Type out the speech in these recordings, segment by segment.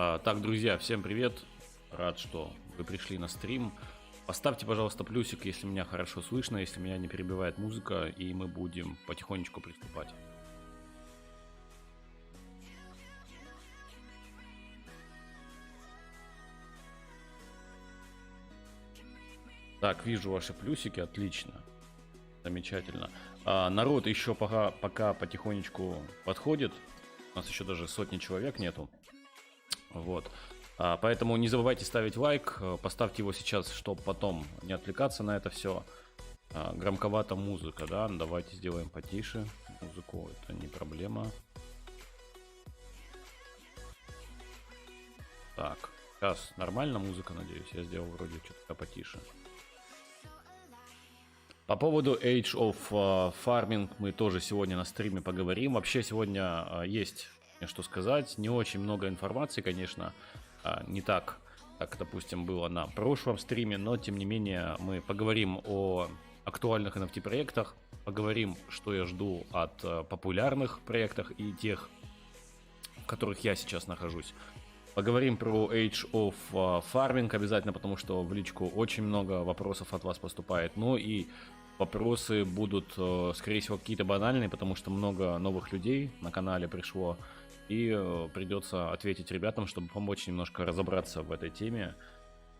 Так, друзья, всем привет. Рад, что вы пришли на стрим. Поставьте, пожалуйста, плюсик, если меня хорошо слышно, если меня не перебивает музыка, и мы будем потихонечку приступать. Так, вижу ваши плюсики, отлично. Замечательно. Народ еще пока потихонечку подходит. У нас еще даже сотни человек нету. Вот. Поэтому не забывайте ставить лайк, поставьте его сейчас, чтобы потом не отвлекаться на это все. Громковата музыка, да, давайте сделаем потише музыку, это не проблема. Так, сейчас нормально музыка, надеюсь, я сделал вроде что-то потише. По поводу Age of Farming мы тоже сегодня на стриме поговорим. Вообще сегодня есть что сказать, не очень много информации, конечно, не так, как, допустим, было на прошлом стриме, но, тем не менее, мы поговорим о актуальных NFT проектах, поговорим, что я жду от популярных проектов и тех, в которых я сейчас нахожусь. Поговорим про Age of Farming обязательно, потому что в личку очень много вопросов от вас поступает. Ну и вопросы будут, скорее всего, какие-то банальные, потому что много новых людей на канале пришло. И придется ответить ребятам, чтобы помочь немножко разобраться в этой теме,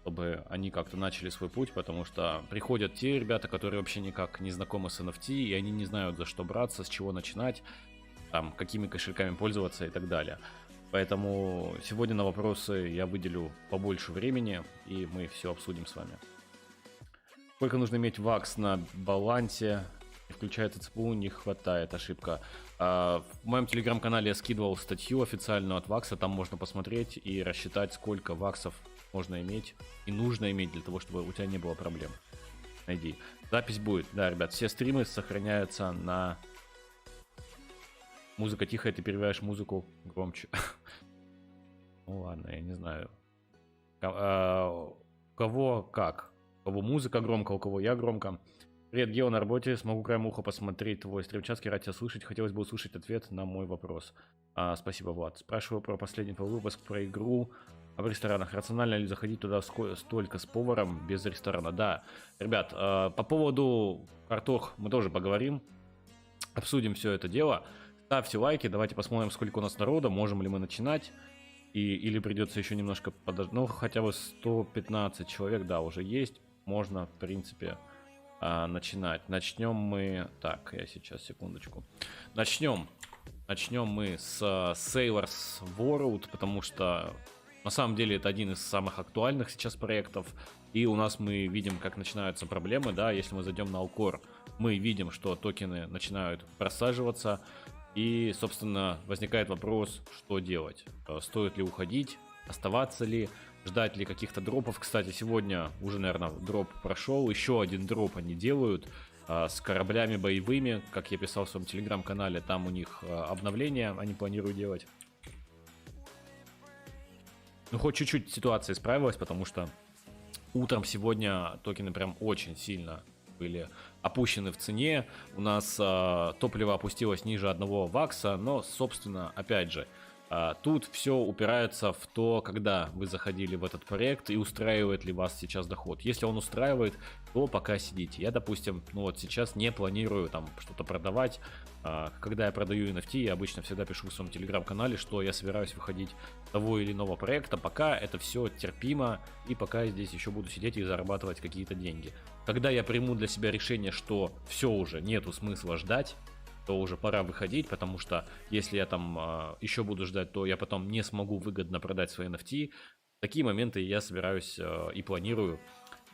чтобы они как-то начали свой путь, потому что приходят те ребята, которые вообще никак не знакомы с NFT, и они не знают, за что браться, с чего начинать, там, какими кошельками пользоваться и так далее. Поэтому сегодня на вопросы я выделю побольше времени, и мы все обсудим с вами. Сколько нужно иметь вакс на балансе? Включается ЦПУ, не хватает, ошибка. В моем телеграм-канале я скидывал статью официальную от вакса, там можно посмотреть и рассчитать, сколько ваксов можно иметь и нужно иметь для того, чтобы у тебя не было проблем. Найди. Запись будет. Да, ребят, все стримы сохраняются на... Музыка тихая, ты перебиваешь музыку громче. Ну ладно, я не знаю. У кого как? У кого музыка громко, у кого я громко. Привет, Гео, на работе. Смогу краем уха посмотреть твой стрим-час, рад тебя слышать. Хотелось бы услышать ответ на мой вопрос. Спасибо, Влад. Спрашиваю про последний выпуск, про игру об ресторанах. Рационально ли заходить туда столько с поваром без ресторана? Да, ребят, по поводу картох мы тоже поговорим. Обсудим все это дело. Ставьте лайки, давайте посмотрим, сколько у нас народа, можем ли мы начинать. Или придется еще немножко подождать. Ну, хотя бы 115 человек, да, уже есть. Можно, в принципе... начинать. Начнем мы... Так, я сейчас, секундочку. Начнем мы с Sailors World, потому что на самом деле это один из самых актуальных сейчас проектов. И у нас мы видим, как начинаются проблемы, да, если мы зайдем на Alcor, мы видим, что токены начинают просаживаться. И, собственно, возникает вопрос, что делать. Стоит ли уходить, оставаться ли, ждать ли каких-то дропов. Кстати, сегодня уже, наверное, дроп прошел. Еще один дроп они делают с кораблями боевыми. Как я писал в своем телеграм-канале, там у них обновления они планируют делать. Ну, хоть чуть-чуть ситуация исправилась, потому что утром сегодня токены прям очень сильно были опущены в цене. У нас топливо опустилось ниже 1 вакса, но, собственно, опять же, тут все упирается в то, когда вы заходили в этот проект и устраивает ли вас сейчас доход. Если он устраивает, то пока сидите. Я, допустим, ну вот сейчас не планирую там что-то продавать. Когда я продаю NFT, я обычно всегда пишу в своем телеграм-канале, что я собираюсь выходить того или иного проекта. Пока это все терпимо, и пока я здесь еще буду сидеть и зарабатывать какие-то деньги. Когда я приму для себя решение, что все уже, нету смысла ждать, то уже пора выходить, потому что если я там еще буду ждать, то я потом не смогу выгодно продать свои NFT. В такие моменты я собираюсь и планирую,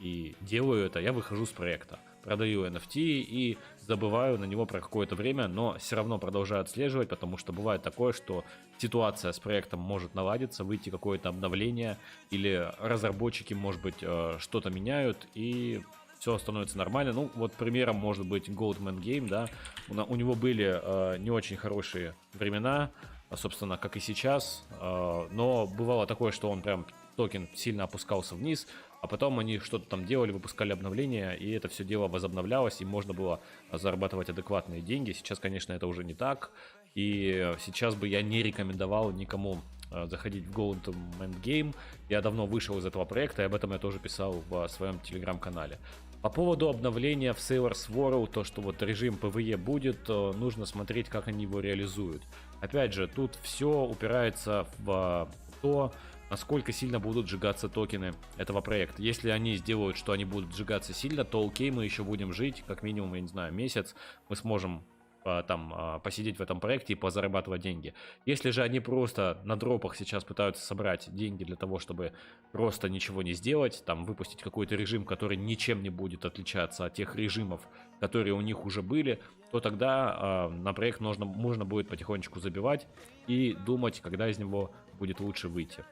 и делаю это. Я выхожу с проекта, продаю NFT и забываю на него про какое-то время, но все равно продолжаю отслеживать, потому что бывает такое, что ситуация с проектом может наладиться, выйти какое-то обновление, или разработчики, может быть, что-то меняют, и все становится нормально. Ну, вот примером может быть Goldman Game, да. У него были не очень хорошие времена, собственно, как и сейчас. Но бывало такое, что он прям токен сильно опускался вниз, а потом они что-то там делали, выпускали обновления, и это все дело возобновлялось, и можно было зарабатывать адекватные деньги. Сейчас, конечно, это уже не так. И сейчас бы я не рекомендовал никому заходить в Government Game. Я давно вышел из этого проекта, и об этом я тоже писал в своем телеграм-канале. По поводу обновления в Sailor's World, то, что вот режим PvE будет, нужно смотреть, как они его реализуют. Опять же, тут все упирается в то, насколько сильно будут сжигаться токены этого проекта. Если они сделают, что они будут сжигаться сильно, то окей, мы еще будем жить, как минимум, я не знаю, месяц. Мы сможем там посидеть в этом проекте и позарабатывать деньги. Если же они просто на дропах сейчас пытаются собрать деньги для того, чтобы просто ничего не сделать, там выпустить какой-то режим, который ничем не будет отличаться от тех режимов, которые у них уже были, то тогда на проект можно будет потихонечку забивать и думать, когда из него будет лучше выйти.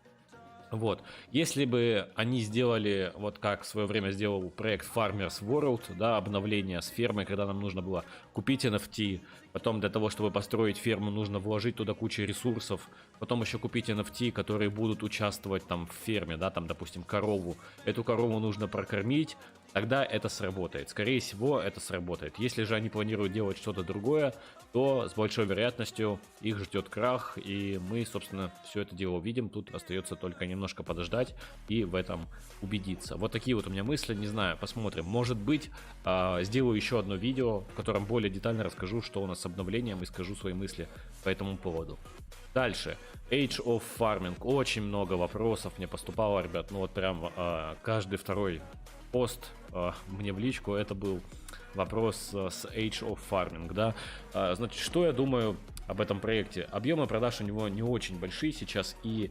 Вот, если бы они сделали, вот как в свое время сделал проект Farmers World, да, обновление с фермой, когда нам нужно было купить NFT, потом для того, чтобы построить ферму, нужно вложить туда кучу ресурсов, потом еще купить NFT, которые будут участвовать там в ферме, да, там, допустим, корову, эту корову нужно прокормить, тогда это сработает. Скорее всего, это сработает. Если же они планируют делать что-то другое, то с большой вероятностью их ждет крах, и мы, собственно, все это дело увидим. Тут остается только немножко подождать и в этом убедиться. Вот такие вот у меня мысли, не знаю, посмотрим. Может быть, сделаю еще одно видео, в котором более детально расскажу, что у нас с обновлением, и скажу свои мысли по этому поводу. Дальше. Age of Farming. Очень много вопросов мне поступало, ребят. Ну вот прям каждый второй пост мне в личку это был вопрос с Age of Farming, да. Значит, что я думаю об этом проекте? Объемы продаж у него не очень большие сейчас, и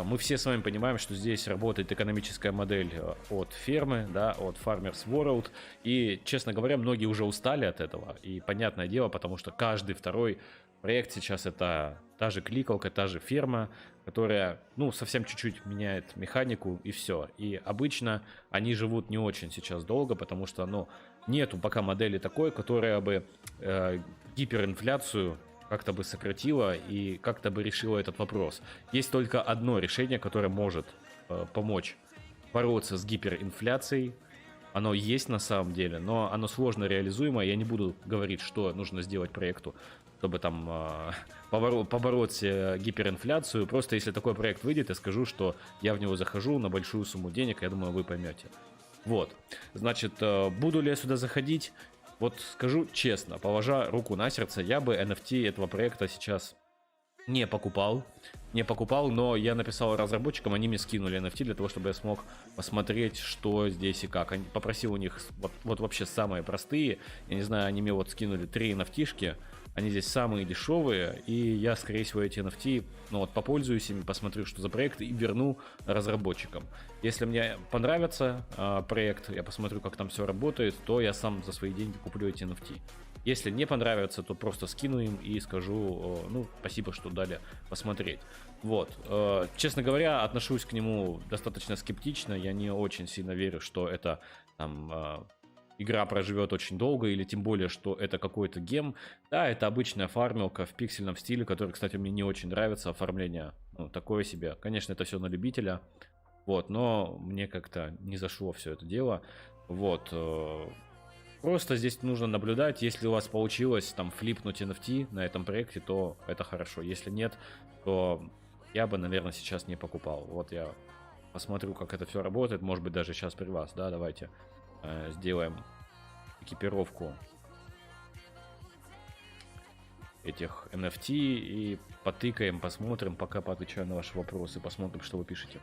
мы все с вами понимаем, что здесь работает экономическая модель от фермы, да, от Farmers World, и, честно говоря, многие уже устали от этого, и понятное дело, потому что каждый второй проект сейчас это та же кликалка, та же ферма, которая, ну, совсем чуть-чуть меняет механику и все. И обычно они живут не очень сейчас долго, потому что, ну, нету пока модели такой, которая бы гиперинфляцию как-то бы сократила и как-то бы решила этот вопрос. Есть только одно решение, которое может помочь бороться с гиперинфляцией. Оно есть на самом деле, но оно сложно реализуемо. Я не буду говорить, что нужно сделать проекту, чтобы там побороть гиперинфляцию. Просто если такой проект выйдет, я скажу, что я в него захожу на большую сумму денег, я думаю, вы поймете. Вот, значит, буду ли я сюда заходить? Вот скажу честно, положа руку на сердце, я бы NFT этого проекта сейчас не покупал, но я написал разработчикам, они мне скинули NFT для того, чтобы я смог посмотреть, что здесь и как. Попросил у них вот вообще самые простые, я не знаю, они мне вот скинули 3 NFT-шки, они здесь самые дешевые, и я, скорее всего, эти NFT, ну вот, попользуюсь ими, посмотрю, что за проект, и верну разработчикам. Если мне понравится проект, я посмотрю, как там все работает, то я сам за свои деньги куплю эти NFT. Если не понравится, то просто скину им и скажу, ну, спасибо, что дали посмотреть. Вот. Честно говоря, отношусь к нему достаточно скептично, я не очень сильно верю, что это там... игра проживет очень долго, или тем более, что это какой-то гем. Да, это обычная фармилка в пиксельном стиле, который, кстати, мне не очень нравится, оформление, ну, такое себе. Конечно, это все на любителя, вот, но мне как-то не зашло все это дело, вот. Просто здесь нужно наблюдать, если у вас получилось там флипнуть NFT на этом проекте, то это хорошо, если нет, то я бы, наверное, сейчас не покупал. Вот я посмотрю, как это все работает, может быть, даже сейчас при вас, да, давайте сделаем экипировку этих NFT и потыкаем, посмотрим, пока поотвечаю на ваши вопросы, посмотрим, что вы пишете.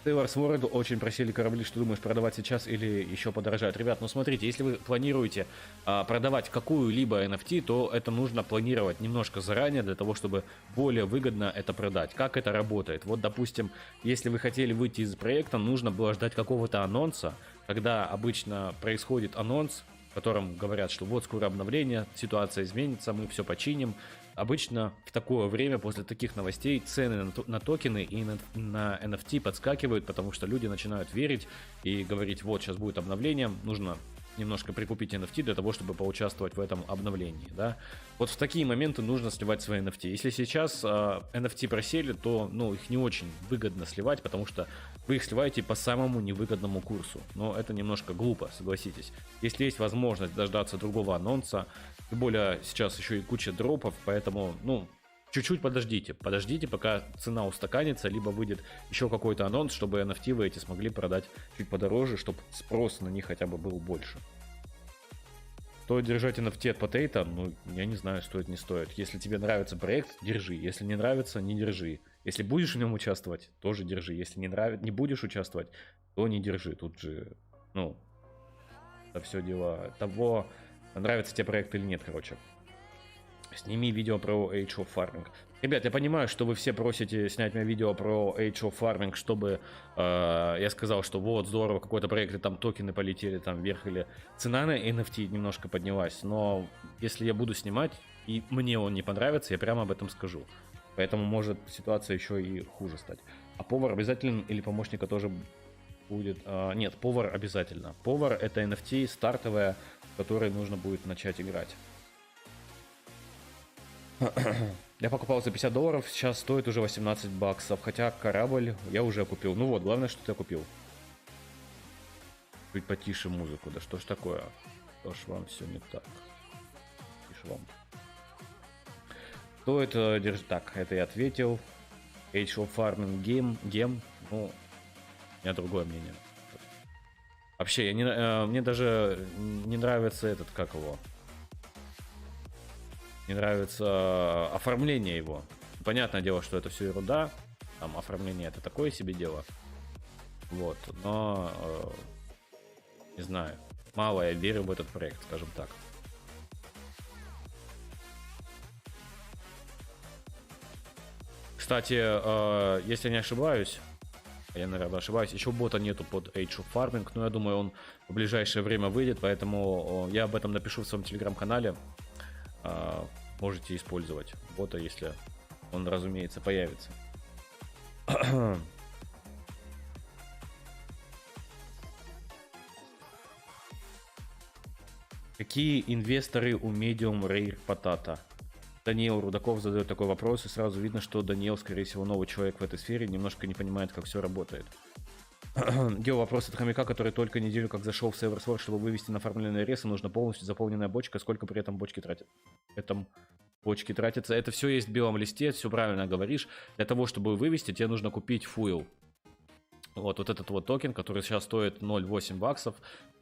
Sailor's World очень просили корабли, что думаешь, продавать сейчас или еще подорожать? Ребят, ну смотрите, если вы планируете продавать какую-либо NFT, то это нужно планировать немножко заранее, для того, чтобы более выгодно это продать. Как это работает? Вот, допустим, если вы хотели выйти из проекта, нужно было ждать какого-то анонса, когда обычно происходит анонс, в котором говорят, что вот скоро обновление, ситуация изменится, мы все починим. Обычно в такое время, после таких новостей, цены на токены и на NFT подскакивают, потому что люди начинают верить и говорить, вот сейчас будет обновление, нужно немножко прикупить NFT для того, чтобы поучаствовать в этом обновлении, да. Вот в такие моменты нужно сливать свои NFT. Если сейчас NFT просели, то, ну, их не очень выгодно сливать, потому что вы их сливаете по самому невыгодному курсу. Но это немножко глупо, согласитесь. Если есть возможность дождаться другого анонса, тем более сейчас еще и куча дропов, поэтому, ну, чуть-чуть подождите, пока цена устаканится, либо выйдет еще какой-то анонс, чтобы NFT вы эти смогли продать чуть подороже, чтобы спрос на них хотя бы был больше. Стоит держать NFT от Potato? Ну, я не знаю, стоит, не стоит. Если тебе нравится проект, держи. Если не нравится, не держи. Если будешь в нем участвовать, тоже держи. Если не будешь участвовать, то не держи. Тут же, ну, это все дело того, нравится тебе проект или нет, короче. Сними видео про Age of Farming. Ребят, я понимаю, что вы все просите снять мне видео про Age of Farming, чтобы я сказал, что вот, здорово, какой-то проект, и там токены полетели там вверх, или цена на NFT немножко поднялась. Но если я буду снимать, и мне он не понравится, я прямо об этом скажу. Поэтому может ситуация еще и хуже стать. А повар обязательно или помощника тоже будет? Нет, повар обязательно. Повар — это NFT стартовая, в которой нужно будет начать играть. Я покупал за $50, сейчас стоит уже $18, хотя корабль я уже купил. Ну вот, главное, что ты купил. Чуть потише музыку, да что ж такое? Что ж вам все не так? Тише вам. Кто это держит? Так, это я ответил. Age of Farming Game. Ну, у меня другое мнение. Вообще, мне даже не нравится этот, как его... Не нравится оформление его. Понятное дело, что это все ерунда. Там оформление это такое себе дело. Вот. Но не знаю. Мало я верю в этот проект, скажем так. Кстати, если не ошибаюсь, я, наверное, ошибаюсь, еще бота нету под Age of Farming, но я думаю, он в ближайшее время выйдет, поэтому я об этом напишу в своем телеграм-канале. Можете использовать бота, если он, разумеется, появится. Какие инвесторы у Medium Rare Potato? Даниил Рудаков задает такой вопрос, и сразу видно, что Даниил, скорее всего, новый человек в этой сфере, немножко не понимает, как все работает. Делал вопрос от хомяка, который только неделю как зашел в Seversword, чтобы вывести на оформленные ресы, нужно полностью заполненная бочка, сколько при этом бочки тратят? Бочки тратятся. Это все есть в белом листе, все правильно говоришь. Для того, чтобы вывести, тебе нужно купить фуил. Вот этот вот токен, который сейчас стоит $0.8.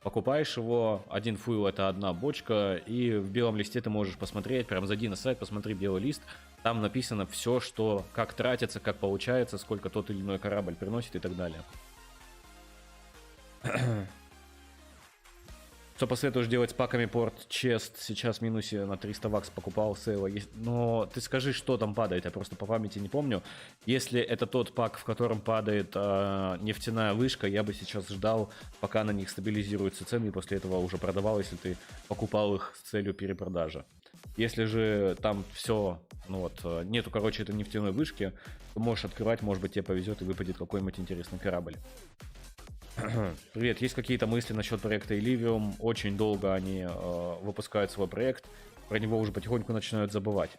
Покупаешь его, один фуил это одна бочка, и в белом листе ты можешь посмотреть, прям зайди на сайт, посмотри белый лист. Там написано все, что, как тратится, как получается, сколько тот или иной корабль приносит и так далее. Что посоветуешь делать с паками Port Chest? Сейчас в минусе на 300 баксов покупал сейла. Но ты скажи, что там падает, я просто по памяти не помню. Если это тот пак, в котором падает нефтяная вышка, я бы сейчас ждал, пока на них стабилизируются цены, и после этого уже продавал, если ты покупал их с целью перепродажи. Если же там все, ну вот, нету, короче, этой нефтяной вышки, то можешь открывать, может быть, тебе повезет и выпадет какой-нибудь интересный корабль. Привет, есть какие-то мысли насчет проекта Illivium? Очень долго они выпускают свой проект, про него уже потихоньку начинают забывать.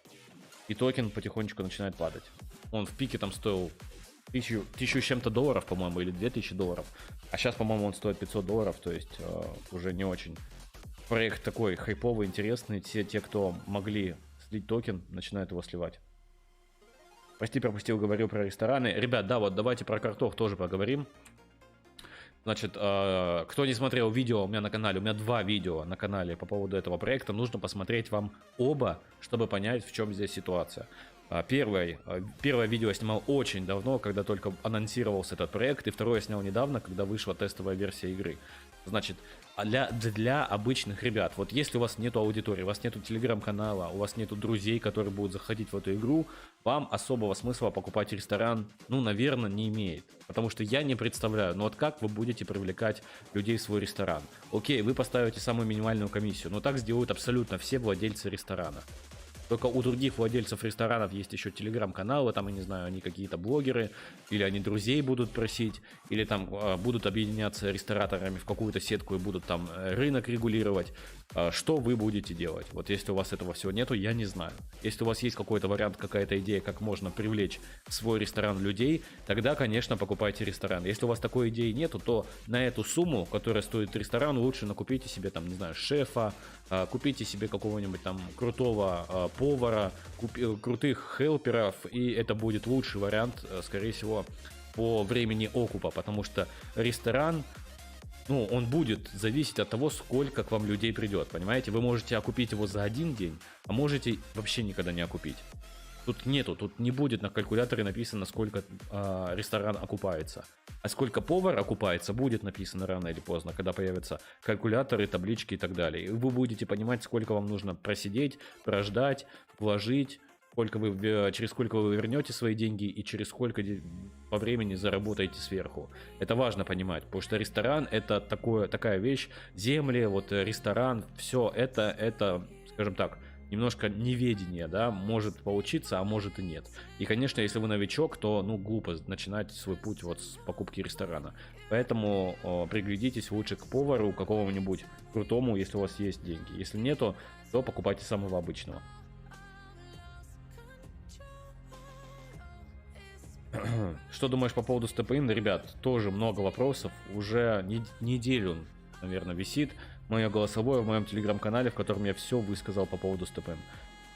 И токен потихонечку начинает падать. Он в пике там стоил 1000 с чем-то долларов, по-моему, или $2000. А сейчас, по-моему, он стоит $500, то есть уже не очень. Проект такой хайповый, интересный. Те, кто могли слить токен, начинают его сливать. Прости, пропустил, говорил про рестораны. Ребят, да, вот давайте про картох тоже поговорим. Значит, кто не смотрел видео у меня на канале, у меня 2 видео на канале по поводу этого проекта, нужно посмотреть вам оба, чтобы понять, в чем здесь ситуация. Первое видео я снимал очень давно, когда только анонсировался этот проект, и второе я снял недавно, когда вышла тестовая версия игры. Значит, для обычных ребят, вот если у вас нету аудитории, у вас нету телеграм-канала, у вас нету друзей, которые будут заходить в эту игру, вам особого смысла покупать ресторан, ну, наверное, не имеет. Потому что я не представляю, ну вот как вы будете привлекать людей в свой ресторан? Окей, вы поставите самую минимальную комиссию, но так сделают абсолютно все владельцы ресторана. Только у других владельцев ресторанов есть еще телеграм-каналы, там, я не знаю, они какие-то блогеры, или они друзей будут просить, или там будут объединяться рестораторами в какую-то сетку и будут там рынок регулировать. Что вы будете делать? Вот если у вас этого всего нету, я не знаю. Если у вас есть какой-то вариант, какая-то идея, как можно привлечь в свой ресторан людей, тогда, конечно, покупайте ресторан. Если у вас такой идеи нету, то на эту сумму, которая стоит ресторан, лучше накупите себе там, не знаю, шефа, купите себе какого-нибудь там крутого повара, крутых хелперов, и это будет лучший вариант, скорее всего, по времени окупа, потому что ресторан, ну, он будет зависеть от того, сколько к вам людей придет, понимаете? Вы можете окупить его за один день, а можете вообще никогда не окупить. Тут не будет на калькуляторе написано, сколько ресторан окупается. А сколько повар окупается, будет написано рано или поздно, когда появятся калькуляторы, таблички и так далее. И вы будете понимать, сколько вам нужно просидеть, прождать, вложить, через сколько вы вернете свои деньги и через сколько по времени заработаете сверху. Это важно понимать, потому что ресторан это такая вещь, земли, вот ресторан, все это, скажем так, немножко неведение, да, может получиться, а может и нет. И, конечно, если вы новичок, то, ну, глупо начинать свой путь вот с покупки ресторана. Поэтому приглядитесь лучше к повару какому-нибудь крутому, если у вас есть деньги. Если нету, то покупайте самого обычного. Что думаешь по поводу степ-ин? Ребят, тоже много вопросов. Уже неделю, наверное, висит мое голосовое в моем телеграм-канале, в котором я все высказал по поводу степ-ин.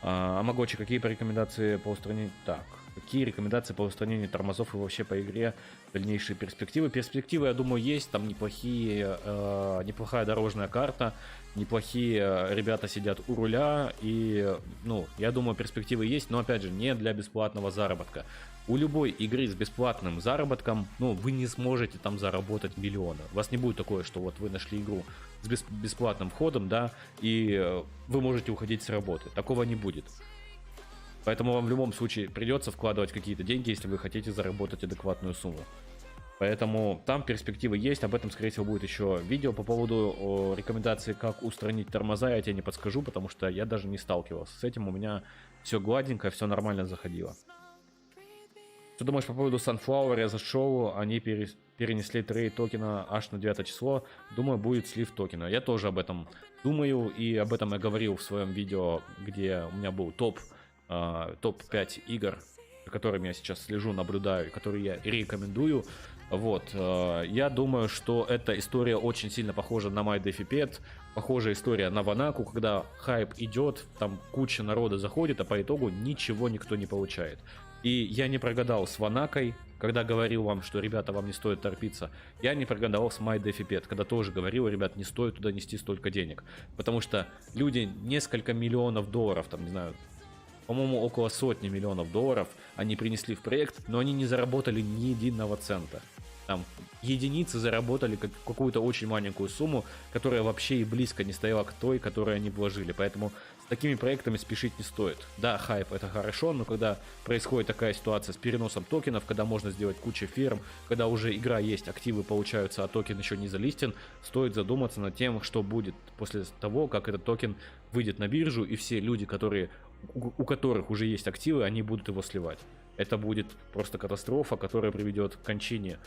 Амагочи, какие рекомендации по устранению... Так, какие рекомендации по устранению тормозов и вообще по игре дальнейшие перспективы? Перспективы, я думаю, есть. Там неплохая дорожная карта, неплохие ребята сидят у руля. И, ну, я думаю, перспективы есть, но, опять же, не для бесплатного заработка. У любой игры с бесплатным заработком, ну, вы не сможете там заработать миллионы. У вас не будет такое, что вот вы нашли игру с бесплатным входом, да, и вы можете уходить с работы. Такого не будет. Поэтому вам в любом случае придется вкладывать какие-то деньги, если вы хотите заработать адекватную сумму. Поэтому там перспективы есть, об этом, скорее всего, будет еще видео. По поводу рекомендации, как устранить тормоза, я тебе не подскажу, потому что я даже не сталкивался с этим. У меня все гладенько, все нормально заходило. Что думаешь по поводу Sunflower? Я зашел, они перенесли трейд токена аж на 9 число. Думаю, будет слив токена. Я тоже об этом думаю, и об этом я говорил в своем видео, где у меня был топ-5 игр, за которыми я сейчас слежу, наблюдаю, которые я рекомендую. Вот, я думаю, что эта история очень сильно похожа на MyDefipet, похожая история на Ванаку, когда хайп идет, там куча народа заходит, а по итогу ничего никто не получает. И я не прогадал с Ванакой, когда говорил вам, что, ребята, вам не стоит торпиться. Я не прогадал с MyDefipet, когда тоже говорил, ребят, не стоит туда нести столько денег. Потому что люди несколько миллионов долларов, там, не знаю, по-моему, около сотни миллионов долларов они принесли в проект, но они не заработали ни единого цента. Там единицы заработали какую-то очень маленькую сумму, которая вообще и близко не стояла к той, которую они вложили. Поэтому с такими проектами спешить не стоит. Да, хайп это хорошо, но когда происходит такая ситуация с переносом токенов, когда можно сделать кучу фирм, когда уже игра есть, активы получаются, а токен еще не залистен, стоит задуматься над тем, что будет после того, как этот токен выйдет на биржу, и все люди, у которых уже есть активы, они будут его сливать. Это будет просто катастрофа, которая приведет к кончине,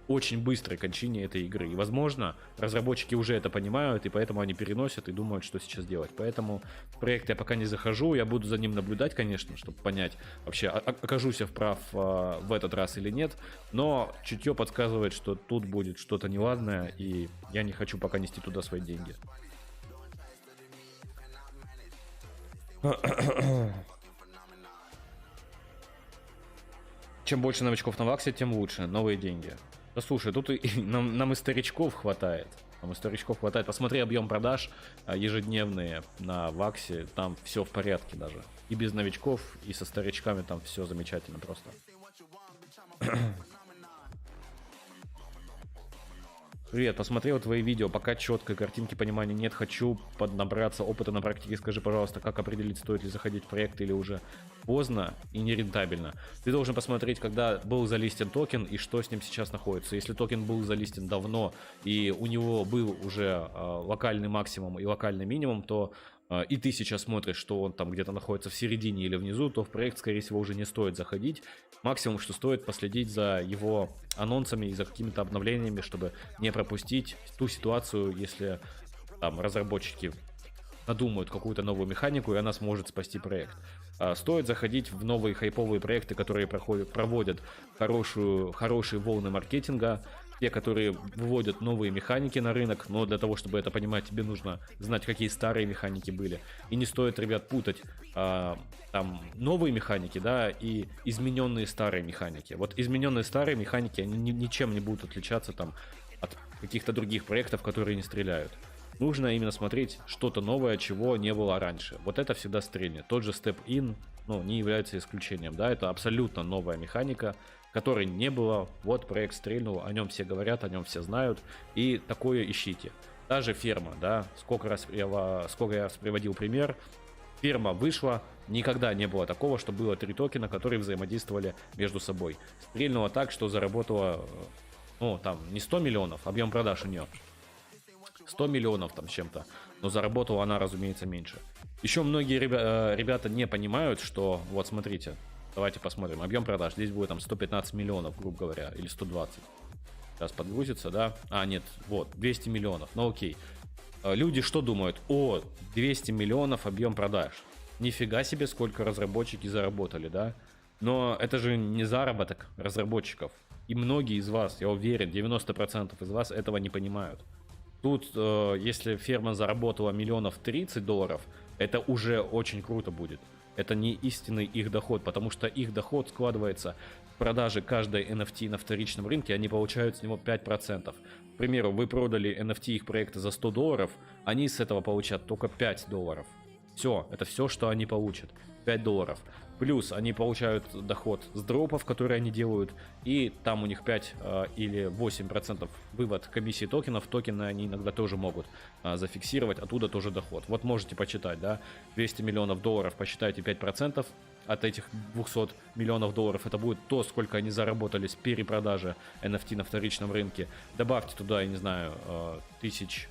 очень быстрой кончине этой игры. И, возможно, разработчики уже это понимают, и поэтому они переносят и думают, что сейчас делать. Поэтому в проект я пока не захожу, я буду за ним наблюдать, конечно, чтобы понять, вообще, окажусь я вправ в этот раз или нет. Но чутье подсказывает, что тут будет что-то неладное, и я не хочу пока нести туда свои деньги. Чем больше новичков на Ваксе, тем лучше. Новые деньги. Да слушай, тут нам и старичков хватает. Посмотри объем продаж ежедневные на Ваксе. Там все в порядке даже. И без новичков, и со старичками там все замечательно просто. Привет, посмотрел твои видео, пока четкой картинки понимания нет, хочу поднабраться опыта на практике. Скажи, пожалуйста, как определить, стоит ли заходить в проект или уже поздно и нерентабельно. Ты должен посмотреть, когда был залистен токен и что с ним сейчас находится. Если токен был залистен давно и у него был уже локальный максимум и локальный минимум, то и ты сейчас смотришь, что он там где-то находится в середине или внизу, то в проект, скорее всего, уже не стоит заходить. Максимум, что стоит, последить за его анонсами и за какими-то обновлениями, чтобы не пропустить ту ситуацию, если там разработчики надумают какую-то новую механику, и она сможет спасти проект. Стоит заходить в новые хайповые проекты, которые проводят хорошие волны маркетинга, те, которые выводят новые механики на рынок, но для того, чтобы это понимать, тебе нужно знать, какие старые механики были. И не стоит, ребят, путать там новые механики, да, и измененные старые механики. Вот измененные старые механики, они ничем не будут отличаться там от каких-то других проектов, которые не стреляют. Нужно именно смотреть что-то новое, чего не было раньше. Вот это всегда стрельнет. Тот же Step In, ну, не является исключением, да, это абсолютно новая механика, которой не было. Вот проект стрельнул, о нем все говорят, о нем все знают, и такое ищите. Даже ферма, да, сколько раз я приводил пример, ферма вышла, никогда не было такого, что было 3 токена, которые взаимодействовали между собой. Стрельнуло так, что заработало, ну, там, не 100 миллионов, объем продаж у нее 100 миллионов там с чем-то, но заработала она, разумеется, меньше. Еще многие ребята не понимают, что, вот смотрите, давайте посмотрим, объем продаж, здесь будет там 115 миллионов, грубо говоря, или 120. Сейчас подгрузится, да? Нет, вот, 200 миллионов, ну окей. Люди что думают? 200 миллионов объем продаж. Нифига себе, сколько разработчики заработали, да? Но это же не заработок разработчиков. И многие из вас, я уверен, 90% из вас этого не понимают. Тут, если ферма заработала миллионов 30 долларов, это уже очень круто будет. Это не истинный их доход, потому что их доход складывается в продаже каждой NFT на вторичном рынке, они получают с него 5%. К примеру, вы продали NFT их проекта за 100 долларов, они с этого получат только 5 долларов. Все, это все, что они получат. 5 долларов. Плюс они получают доход с дропов, которые они делают, и там у них 5 или 8% вывод комиссии токенов. Токены они иногда тоже могут зафиксировать, оттуда тоже доход. Вот можете почитать, да, 200 миллионов долларов, посчитайте 5% от этих 200 миллионов долларов. Это будет то, сколько они заработали с перепродажи NFT на вторичном рынке. Добавьте туда, я не знаю, тысяч...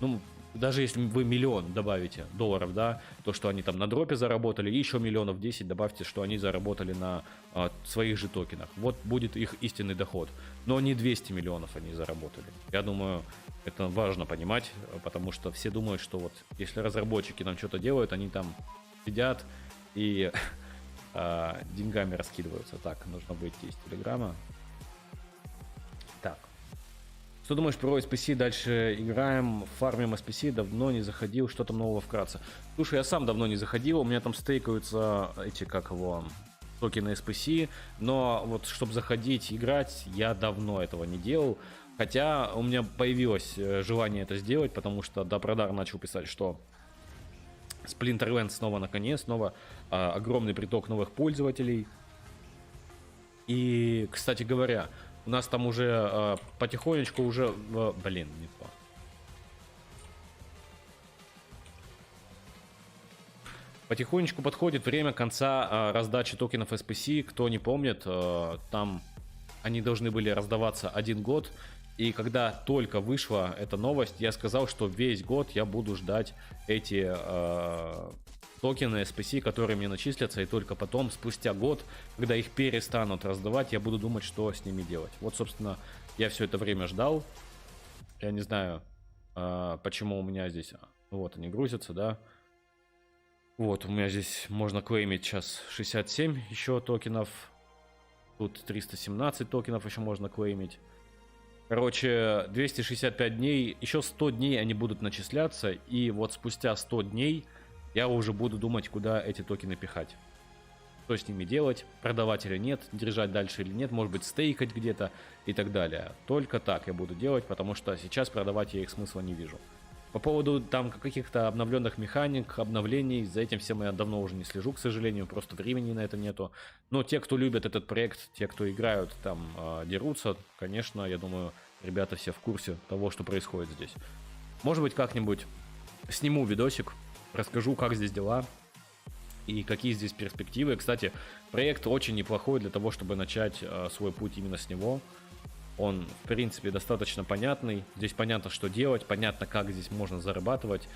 Ну, даже если вы миллион добавите долларов, да, то, что они там на дропе заработали, и еще миллионов 10 добавьте, что они заработали на своих же токенах. Вот будет их истинный доход. Но не 200 миллионов они заработали. Я думаю, это важно понимать, потому что все думают, что вот если разработчики нам что-то делают, они там сидят и деньгами раскидываются. Так, нужно выйти из Телеграма. Так. Что думаешь про SPC? Дальше играем, фармим SPC, давно не заходил, что там нового вкратце? Слушай, я сам давно не заходил, у меня там стейкаются эти, токены SPC, но вот чтобы заходить, играть, я давно этого не делал. Хотя у меня появилось желание это сделать, потому что Допродар начал писать, что Splinterlands снова огромный приток новых пользователей. И, кстати говоря, у нас там уже потихонечку уже... Блин, не то. Потихонечку подходит время конца раздачи токенов SPC. Кто не помнит, там они должны были раздаваться 1 год. И когда только вышла эта новость, я сказал, что весь год я буду ждать эти токены SPC, которые мне начислятся, и только потом, спустя год, когда их перестанут раздавать, я буду думать, что с ними делать. Вот, собственно, я все это время ждал. Я не знаю, почему у меня здесь... Вот, они грузятся, да. Вот, у меня здесь можно клеймить сейчас 67 еще токенов. Тут 317 токенов еще можно клеймить. Короче, 265 дней, еще 100 дней они будут начисляться, и вот спустя 100 дней я уже буду думать, куда эти токены пихать. Что с ними делать, продавать или нет, держать дальше или нет, может быть стейкать где-то и так далее. Только так я буду делать, потому что сейчас продавать я их смысла не вижу. По поводу там каких-то обновленных механик, обновлений, за этим всем я давно уже не слежу, к сожалению, просто времени на это нету. Но те, кто любят этот проект, те, кто играют там, дерутся, конечно, я думаю, ребята все в курсе того, что происходит здесь. Может быть, как-нибудь сниму видосик, расскажу, как здесь дела и какие здесь перспективы. Кстати, проект очень неплохой для того, чтобы начать свой путь именно с него. Он, в принципе, достаточно понятный. Здесь понятно, что делать, понятно, как здесь можно зарабатывать.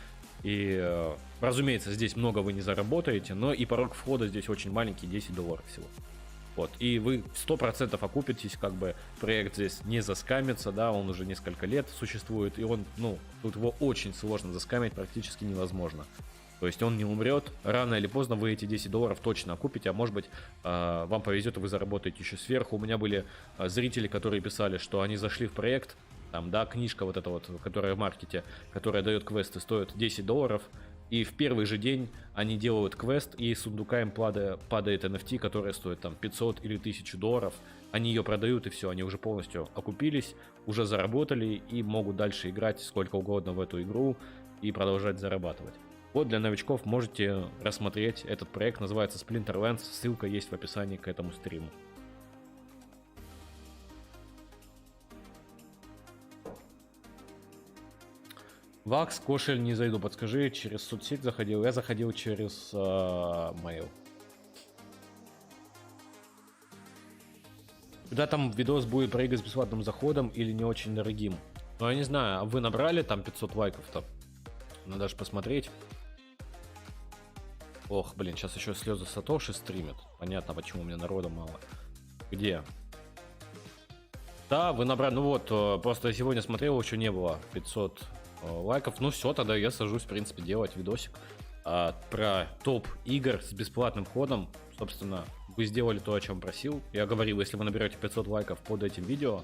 И, разумеется, здесь много вы не заработаете, но и порог входа здесь очень маленький, $10 всего. Вот, и вы 100% окупитесь, как бы проект здесь не заскамится, да, он уже несколько лет существует, и он, ну, тут его очень сложно заскамить, практически невозможно. То есть он не умрет, рано или поздно вы эти $10 точно окупите, а может быть вам повезет и вы заработаете еще сверху. У меня были зрители, которые писали, что они зашли в проект, там, да, книжка вот эта вот, которая в маркете, которая дает квесты, стоит $10, и в первый же день они делают квест, и с сундука им падает NFT, которая стоит там 500 или $1000. Они ее продают, и все, они уже полностью окупились, уже заработали и могут дальше играть сколько угодно в эту игру и продолжать зарабатывать. Вот для новичков можете рассмотреть этот проект, называется Splinterlands, ссылка есть в описании к этому стриму. Вакс, кошель не зайду, подскажи, через соцсеть заходил? Я заходил через mail. Когда там видос будет про игры с бесплатным заходом или не очень дорогим? Ну, я не знаю, а вы набрали там 500 лайков-то? Надо даже посмотреть. Ох, блин, сейчас еще слезы Сатоши стримят. Понятно, почему у меня народа мало. Где? Да, вы набрали, ну вот, просто сегодня смотрел, еще не было 500 лайков. Ну все, тогда я сажусь, в принципе, делать видосик про топ игр с бесплатным ходом. Собственно, вы сделали то, о чем просил. Я говорил, если вы наберете 500 лайков под этим видео,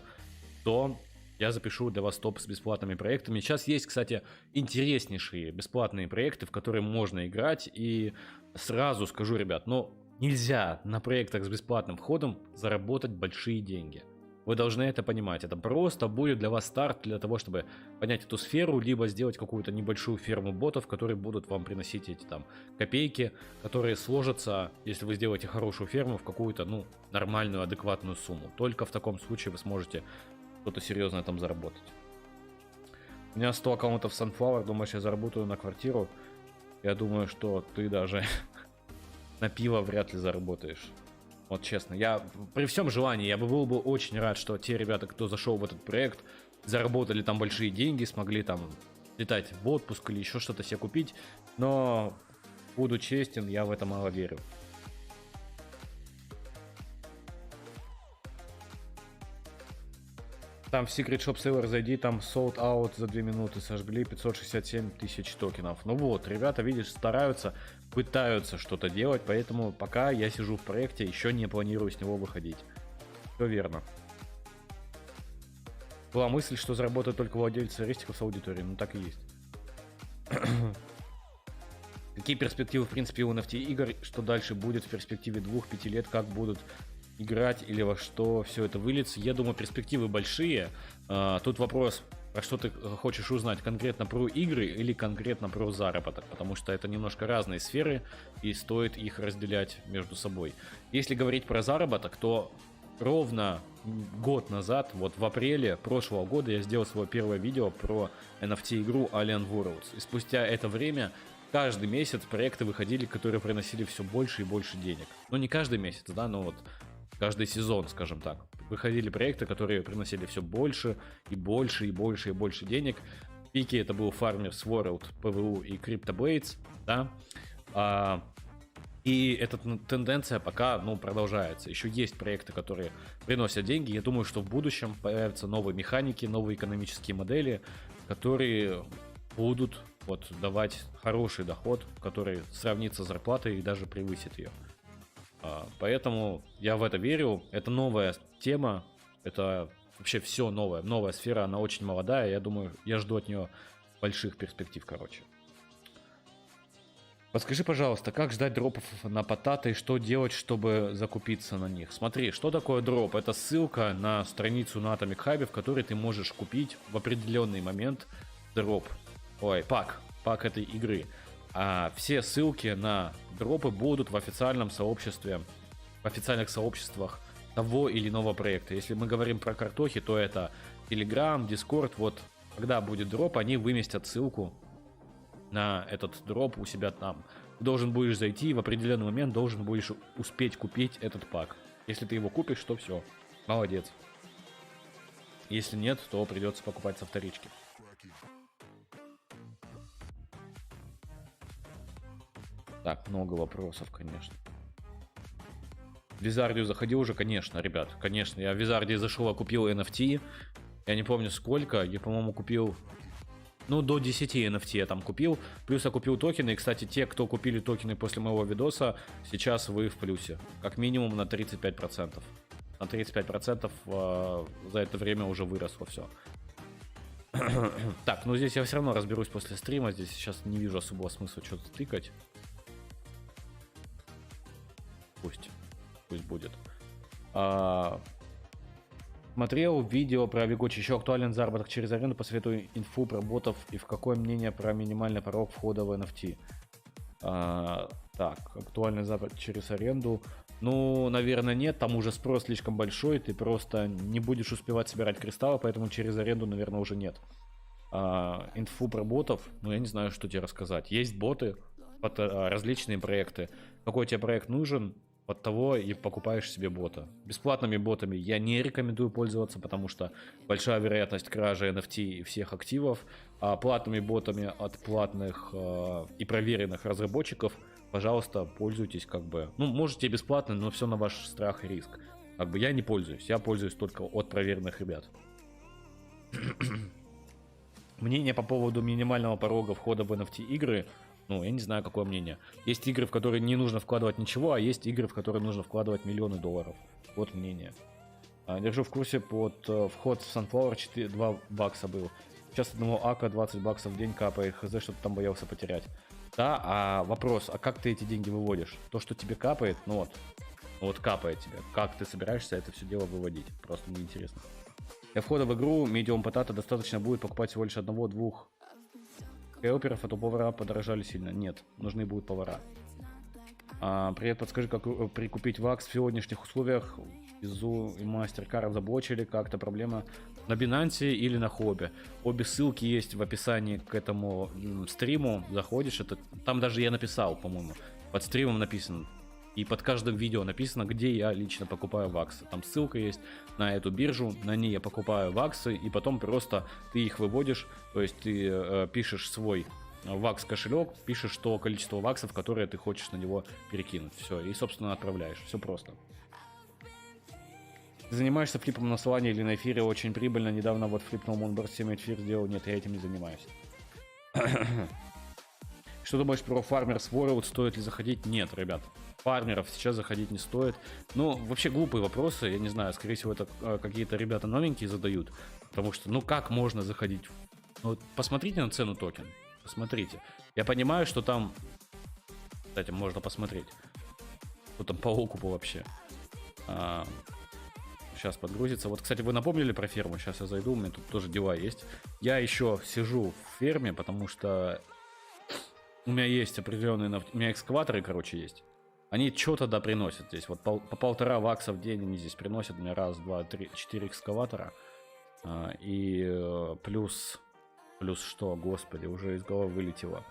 то я запишу для вас топ с бесплатными проектами. Сейчас есть, кстати, интереснейшие бесплатные проекты, в которые можно играть. И сразу скажу, ребят, но нельзя на проектах с бесплатным входом заработать большие деньги. Вы должны это понимать. Это просто будет для вас старт для того, чтобы понять эту сферу, либо сделать какую-то небольшую ферму ботов, которые будут вам приносить эти там копейки, которые сложатся, если вы сделаете хорошую ферму, в какую-то, ну, нормальную, адекватную сумму. Только в таком случае вы сможете что-то серьезное там заработать. У меня 100 аккаунтов Sunflower, думаешь, я заработаю на квартиру? Я думаю, что ты даже на пиво вряд ли заработаешь. Вот честно, я при всем желании, я был бы очень рад, что те ребята, кто зашел в этот проект, заработали там большие деньги, смогли там летать в отпуск или еще что-то себе купить, но буду честен, я в это мало верю. Там в Secret Shop Sailor зайди, там sold out за 2 минуты, сожгли 567 тысяч токенов. Ну вот, ребята, видишь, стараются, пытаются что-то делать, поэтому пока я сижу в проекте, еще не планирую с него выходить. Все верно. Была мысль, что заработают только владельцы рестиков с аудиторией, ну так и есть. Какие перспективы, в принципе, у NFT игр, что дальше будет в перспективе 2-5 лет, как будут играть или во что все это выльется? Я думаю, перспективы большие. Тут вопрос, про что ты хочешь узнать, конкретно про игры или конкретно про заработок, потому что это немножко разные сферы и стоит их разделять между собой. Если говорить про заработок, то ровно год назад, вот в апреле прошлого года, я сделал свое первое видео про NFT-игру Alien Worlds. И спустя это время каждый месяц проекты выходили, которые приносили все больше и больше денег. Ну, не каждый месяц, да, но вот каждый сезон, скажем так. Выходили проекты, которые приносили все больше и больше и больше и больше денег. В пике это был Farmers World, PvU и CryptoBlades, да. И эта тенденция пока, ну, продолжается. Еще есть проекты, которые приносят деньги. Я думаю, что в будущем появятся новые механики, новые экономические модели, которые будут вот давать хороший доход, который сравнится с зарплатой и даже превысит ее. Поэтому я в это верю. Это новая тема, это вообще все новое. Новая сфера, она очень молодая. Я думаю, я жду от нее больших перспектив, короче. Подскажи, пожалуйста, как ждать дропов на потаты и что делать, чтобы закупиться на них? Смотри, что такое дроп? Это ссылка на страницу на Atomic Hub, в которой ты можешь купить в определенный момент дроп. Пак этой игры. А все ссылки на дропы будут в официальном сообществе, в официальных сообществах того или иного проекта. Если мы говорим про картохи, то это Telegram, Discord. Вот когда будет дроп, они выместят ссылку на этот дроп у себя там. Ты должен будешь зайти и в определенный момент должен будешь успеть купить этот пак. Если ты его купишь, то все, молодец. Если нет, то придется покупать со вторички. Так, много вопросов, конечно. В Визардию заходил уже, конечно, ребят, конечно. Я в Визардии зашел, а купил NFT. Я не помню сколько, я, по-моему, купил... Ну, до 10 NFT я там купил. Плюс я купил токены. И, кстати, те, кто купили токены после моего видоса, сейчас вы в плюсе. Как минимум на 35%. На 35% за это время уже выросло все. Так, ну здесь я все равно разберусь после стрима. Здесь сейчас не вижу особого смысла что-то тыкать. Пусть будет. Смотрел видео про Вигочи, еще актуален заработок через аренду, посоветую инфу про ботов и в какое мнение про минимальный порог входа в NFT. Так, актуальный заработок через аренду. Ну, наверное, нет, там уже спрос слишком большой, ты просто не будешь успевать собирать кристаллы, поэтому через аренду, наверное, уже нет. Инфу про ботов, ну, я не знаю, что тебе рассказать. Есть боты под различные проекты. Какой тебе проект нужен? Под того и покупаешь себе бота. Бесплатными ботами я не рекомендую пользоваться, потому что большая вероятность кражи NFT и всех активов. А платными ботами от платных и проверенных разработчиков, пожалуйста, пользуйтесь как бы. Ну, можете бесплатно, но все на ваш страх и риск. Как бы я не пользуюсь, я пользуюсь только от проверенных ребят. Мнение по поводу минимального порога входа в NFT игры. Ну, я не знаю, какое мнение. Есть игры, в которые не нужно вкладывать ничего, а есть игры, в которые нужно вкладывать миллионы долларов. Вот мнение. Держу в курсе, под вход в Sunflower 2 бакса был. Сейчас одного ака 20 баксов в день капает. Хз, что ты там боялся потерять. Да, а вопрос, а как ты эти деньги выводишь? То, что тебе капает, ну вот капает тебе. Как ты собираешься это все дело выводить? Просто мне интересно. Для входа в игру Medium Potato достаточно будет покупать всего лишь одного-двух оперов, а то повара подорожали сильно. Нет, нужны будут повара. Привет, подскажи, как прикупить вакс в сегодняшних условиях. Изу и MasterCard заблочили, как-то проблема на Binance или на Хобби. Обе ссылки есть в описании к этому стриму. Заходишь, это там даже я написал, по-моему. Под стримом написано. И под каждым видео написано, где я лично покупаю ваксы. Там ссылка есть на эту биржу, на ней я покупаю ваксы, и потом просто ты их выводишь, то есть ты пишешь свой вакс кошелек, пишешь то количество ваксов, которые ты хочешь на него перекинуть. Все, и, собственно, отправляешь. Все просто. Ты занимаешься флипом на Солане или на эфире? Очень прибыльно. Недавно вот флипнул Moonburst 7 эфир сделал. Нет, я этим не занимаюсь. Что думаешь про Farmers World? Стоит ли заходить? Нет, ребят. Фармеров сейчас заходить не стоит. Ну, вообще глупые вопросы. Я не знаю, скорее всего, это какие-то ребята новенькие задают. Потому что, ну как можно заходить? Ну, посмотрите на цену токен. Посмотрите. Я понимаю, что там... Кстати, можно посмотреть. Что там по окупу вообще. Сейчас подгрузится. Вот, кстати, вы напомнили про ферму. Сейчас я зайду, у меня тут тоже дела есть. Я еще сижу в ферме, потому что у меня есть определенные... У меня экскаваторы, короче, есть. Они что-то да приносят здесь. Вот по 1,5 вакса в день они здесь приносят. У меня 1, 2, 3, 4 экскаватора. И плюс... Плюс что, господи, уже из головы вылетело.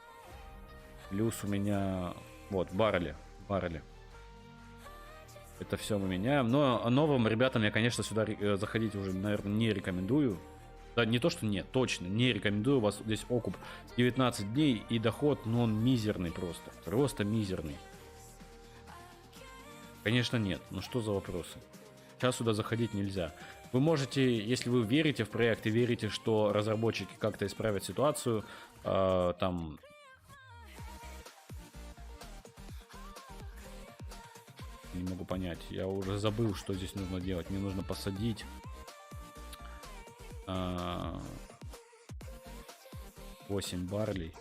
Плюс у меня... Вот, баррели. Это все мы меняем. Но новым ребятам я, конечно, сюда заходить уже, наверное, не рекомендую. Да, не то, что нет, точно, не рекомендую. У вас здесь окуп 19 дней и доход, ну, он мизерный просто. Просто мизерный. Конечно, нет. Ну, что за вопросы? Сейчас сюда заходить нельзя. Вы можете, если вы верите в проект и верите, что разработчики как-то исправят ситуацию, там... Не могу понять. Я уже забыл, что здесь нужно делать. Мне нужно посадить... 8 барлей.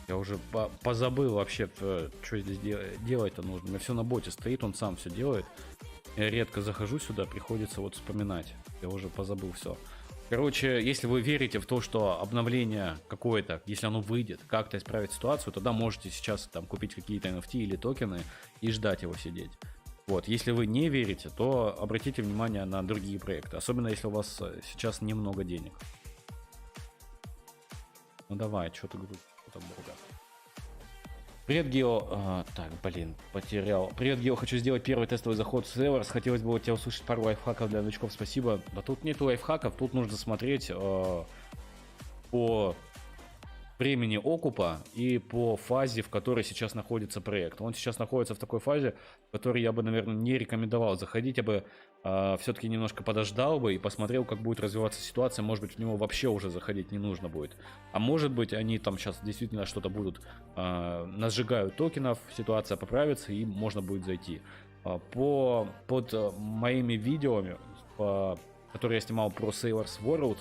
Я уже позабыл вообще, что здесь делать-то нужно. У меня все на боте стоит, он сам все делает. Я редко захожу сюда, приходится вот вспоминать. Я уже позабыл все. Короче, если вы верите в то, что обновление какое-то, если оно выйдет, как-то исправит ситуацию, тогда можете сейчас там купить какие-то NFT или токены и ждать его сидеть. Вот, если вы не верите, то обратите внимание на другие проекты, особенно если у вас сейчас немного денег. Ну давай, что ты грудь, что там долго. Привет, Гео. Так, блин, потерял. Привет, Гео, хочу сделать первый тестовый заход в Severus. Хотелось бы от тебя услышать пару лайфхаков для новичков, спасибо. Да тут нет лайфхаков, тут нужно смотреть по времени окупа и по фазе, в которой сейчас находится проект. Он сейчас находится в такой фазе, в которой я бы, наверное, не рекомендовал заходить, я бы все-таки немножко подождал бы и посмотрел, как будет развиваться ситуация. Может быть, в него вообще уже заходить не нужно будет. А может быть, они там сейчас действительно что-то будут, насжигают токенов, ситуация поправится и можно будет зайти. Под моими видео, которые я снимал про Sailors World,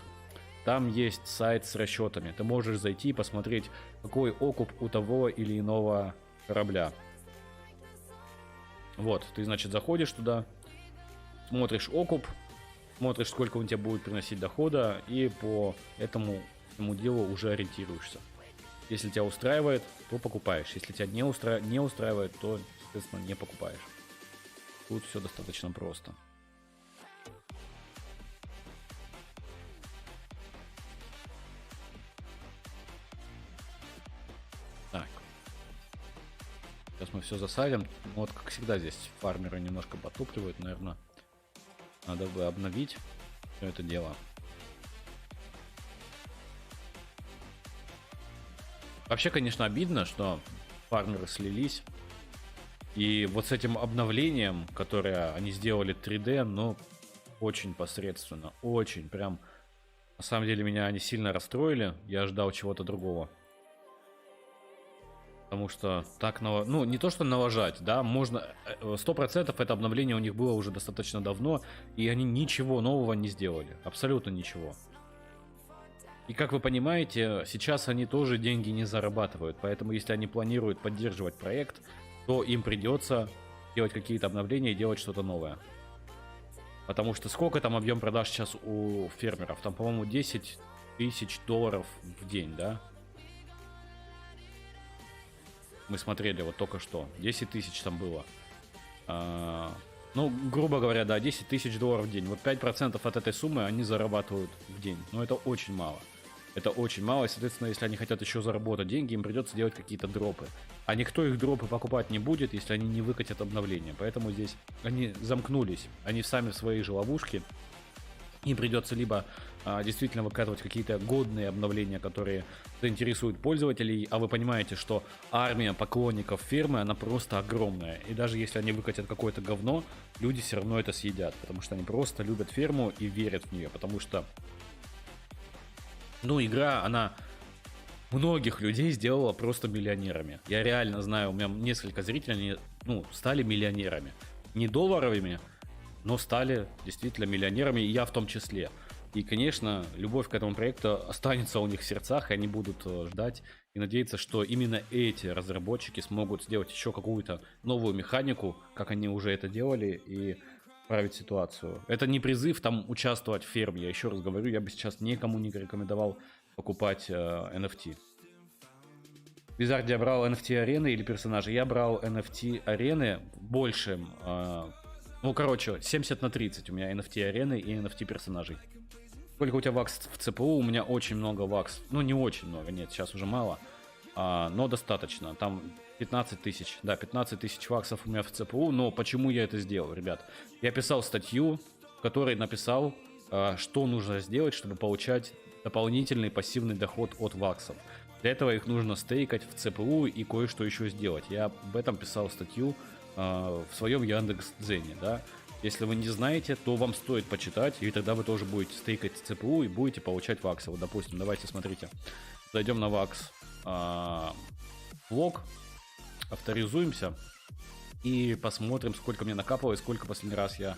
там есть сайт с расчетами. Ты можешь зайти и посмотреть, какой окуп у того или иного корабля. Вот, ты, значит, заходишь туда, смотришь окуп, смотришь, сколько он тебе будет приносить дохода, и по этому делу уже ориентируешься. Если тебя устраивает, то покупаешь. Если тебя не устраивает, то, соответственно, не покупаешь. Тут все достаточно просто. Так. Сейчас мы все засадим. Вот, как всегда, здесь фармеры немножко потупливают. Наверное, надо бы обновить все это дело. Вообще, конечно, обидно, что фармеры слились. И вот с этим обновлением, которое они сделали 3D, ну, очень посредственно. Очень, прям. На самом деле, меня они сильно расстроили. Я ждал чего-то другого. Потому что так, ну, не то, что налажать, да, можно, 100% это обновление у них было уже достаточно давно, и они ничего нового не сделали, абсолютно ничего. И как вы понимаете, сейчас они тоже деньги не зарабатывают, поэтому если они планируют поддерживать проект, то им придется делать какие-то обновления и делать что-то новое. Потому что сколько там объем продаж сейчас у фермеров? Там, по-моему, 10 тысяч долларов в день, да? Мы смотрели вот только что. 10 тысяч там было. Ну, грубо говоря, да, 10 тысяч долларов в день. Вот 5% от этой суммы они зарабатывают в день. Но это очень мало. Это очень мало, и, соответственно, если они хотят еще заработать деньги, им придется делать какие-то дропы. А никто их дропы покупать не будет, если они не выкатят обновление. Поэтому здесь они замкнулись. Они сами в своей же ловушке. Им придется либо действительно выкатывать какие-то годные обновления, которые заинтересуют пользователей, а вы понимаете, что армия поклонников фермы, она просто огромная. И даже если они выкатят какое-то говно, люди все равно это съедят, потому что они просто любят ферму и верят в нее, потому что, ну, игра, она многих людей сделала просто миллионерами. Я реально знаю, у меня несколько зрителей, ну, стали миллионерами. Не долларовыми, но стали действительно миллионерами, и я в том числе. И, конечно, любовь к этому проекту останется у них в сердцах, и они будут ждать и надеяться, что именно эти разработчики смогут сделать еще какую-то новую механику, как они уже это делали, и править ситуацию. Это не призыв там участвовать в ферме, я еще раз говорю, я бы сейчас никому не рекомендовал покупать NFT. Визардия брал NFT арены или персонажи? Я брал NFT арены большим. Ну, короче, 70/30 у меня NFT арены и NFT персонажей. Сколько у тебя вакс в ЦПУ? У меня очень много вакс. Ну, не очень много, нет, сейчас уже мало. Но достаточно. Там 15 тысяч. Да, 15 тысяч ваксов у меня в ЦПУ. Но почему я это сделал, ребят? Я писал статью, в которой написал, что нужно сделать, чтобы получать дополнительный пассивный доход от ваксов. Для этого их нужно стейкать в ЦПУ и кое-что еще сделать. Я об этом писал статью в своем Яндекс.Дзене, да. Если вы не знаете, то вам стоит почитать, и тогда вы тоже будете стейкать ЦПУ и будете получать ваксы. Вот, допустим, давайте, смотрите, зайдем на вакс блок, авторизуемся и посмотрим, сколько мне накапало и сколько последний раз я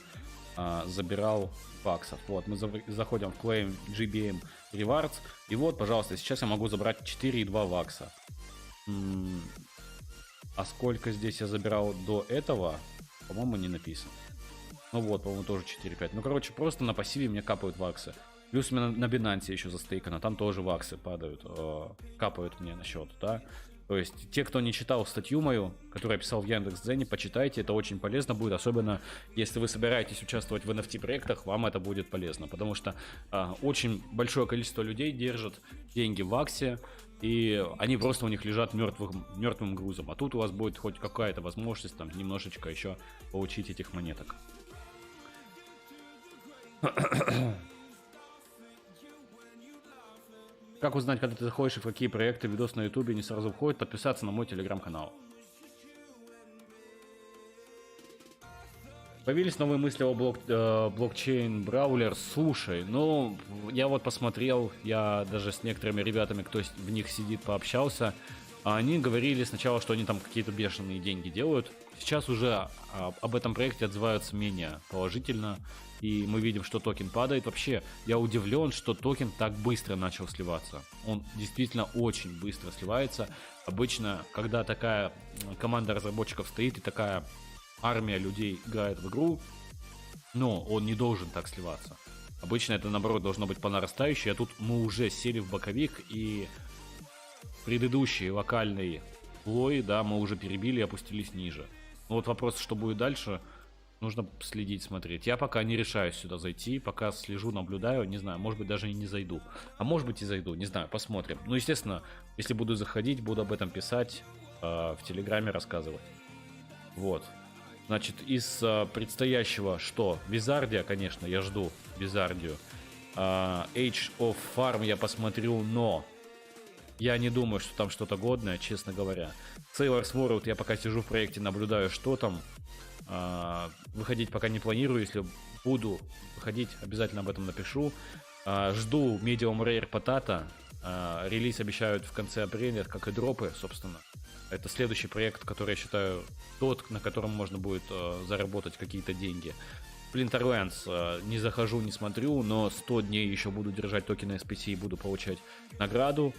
забирал ваксов. Вот, мы заходим в Claim GBM Rewards, и вот, пожалуйста, сейчас я могу забрать 4,2 вакса. А сколько здесь я забирал до этого, по-моему, не написано. Ну вот, по-моему, тоже 4-5. Ну, короче, просто на пассиве мне капают ваксы. Плюс у меня на Binance еще застейкано, там тоже ваксы падают, капают мне на счет, да. То есть, те, кто не читал статью мою, которую я писал в Яндекс.Дзене, почитайте, это очень полезно будет, особенно если вы собираетесь участвовать в NFT-проектах, вам это будет полезно, потому что очень большое количество людей держат деньги в ваксе, и они просто у них лежат мертвым грузом, а тут у вас будет хоть какая-то возможность там немножечко еще получить этих монеток. Как узнать, когда ты заходишь и в какие проекты, видос на ютубе не сразу входит, подписаться на мой телеграм-канал. Появились новые мысли о блокчейн-браулер. Слушай, ну, я вот посмотрел, я даже с некоторыми ребятами, кто в них сидит, пообщался. Они говорили сначала, что они там какие-то бешеные деньги делают. Сейчас уже об этом проекте отзываются менее положительно. И мы видим, что токен падает. Вообще, я удивлен, что токен так быстро начал сливаться. Он действительно очень быстро сливается. Обычно, когда такая команда разработчиков стоит и такая армия людей играет в игру, но он не должен так сливаться. Обычно это, наоборот, должно быть по нарастающей, а тут мы уже сели в боковик, и предыдущие локальные лои, да, мы уже перебили и опустились ниже. Но вот вопрос, что будет дальше, нужно следить, смотреть. Я пока не решаюсь сюда зайти, пока слежу, наблюдаю, не знаю, может быть, даже и не зайду. А может быть и зайду, не знаю, посмотрим. Ну, естественно, если буду заходить, буду об этом писать, в Телеграме рассказывать. Вот. Значит, из предстоящего что? Визардия, конечно, я жду Визардию. Age of Farm я посмотрю, но я не думаю, что там что-то годное, честно говоря. Sailor's World я пока сижу в проекте, наблюдаю, что там. Выходить пока не планирую, если буду выходить, обязательно об этом напишу. Жду Medium Rare Potato. Релиз обещают в конце апреля, как и дропы, собственно. Это следующий проект, который я считаю тот, на котором можно будет заработать какие-то деньги. Splinterlands не захожу, не смотрю, но 100 дней еще буду держать токены SPC и буду получать награду.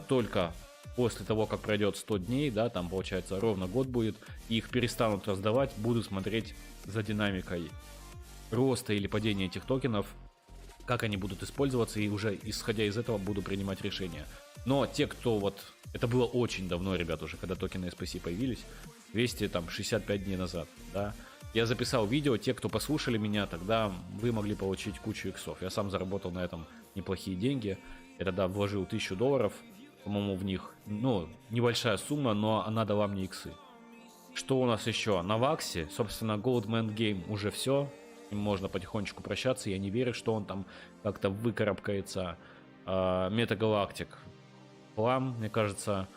Только после того, как пройдет 100 дней, да, там получается ровно год будет, и их перестанут раздавать, буду смотреть за динамикой роста или падения этих токенов, как они будут использоваться, и уже исходя из этого буду принимать решения. Но те, кто вот... Это было очень давно, ребят, уже, когда токены SPC появились, 265 дней назад, да. Я записал видео, те, кто послушали меня, тогда вы могли получить кучу иксов. Я сам заработал на этом неплохие деньги. Я тогда вложил $1000, по-моему, в них. Ну, небольшая сумма, но она дала мне иксы. Что у нас еще? На Ваксе, собственно, Goldman Game уже все. Им можно потихонечку прощаться. Я не верю, что он там как-то выкарабкается. Metagalactic Plum, мне кажется.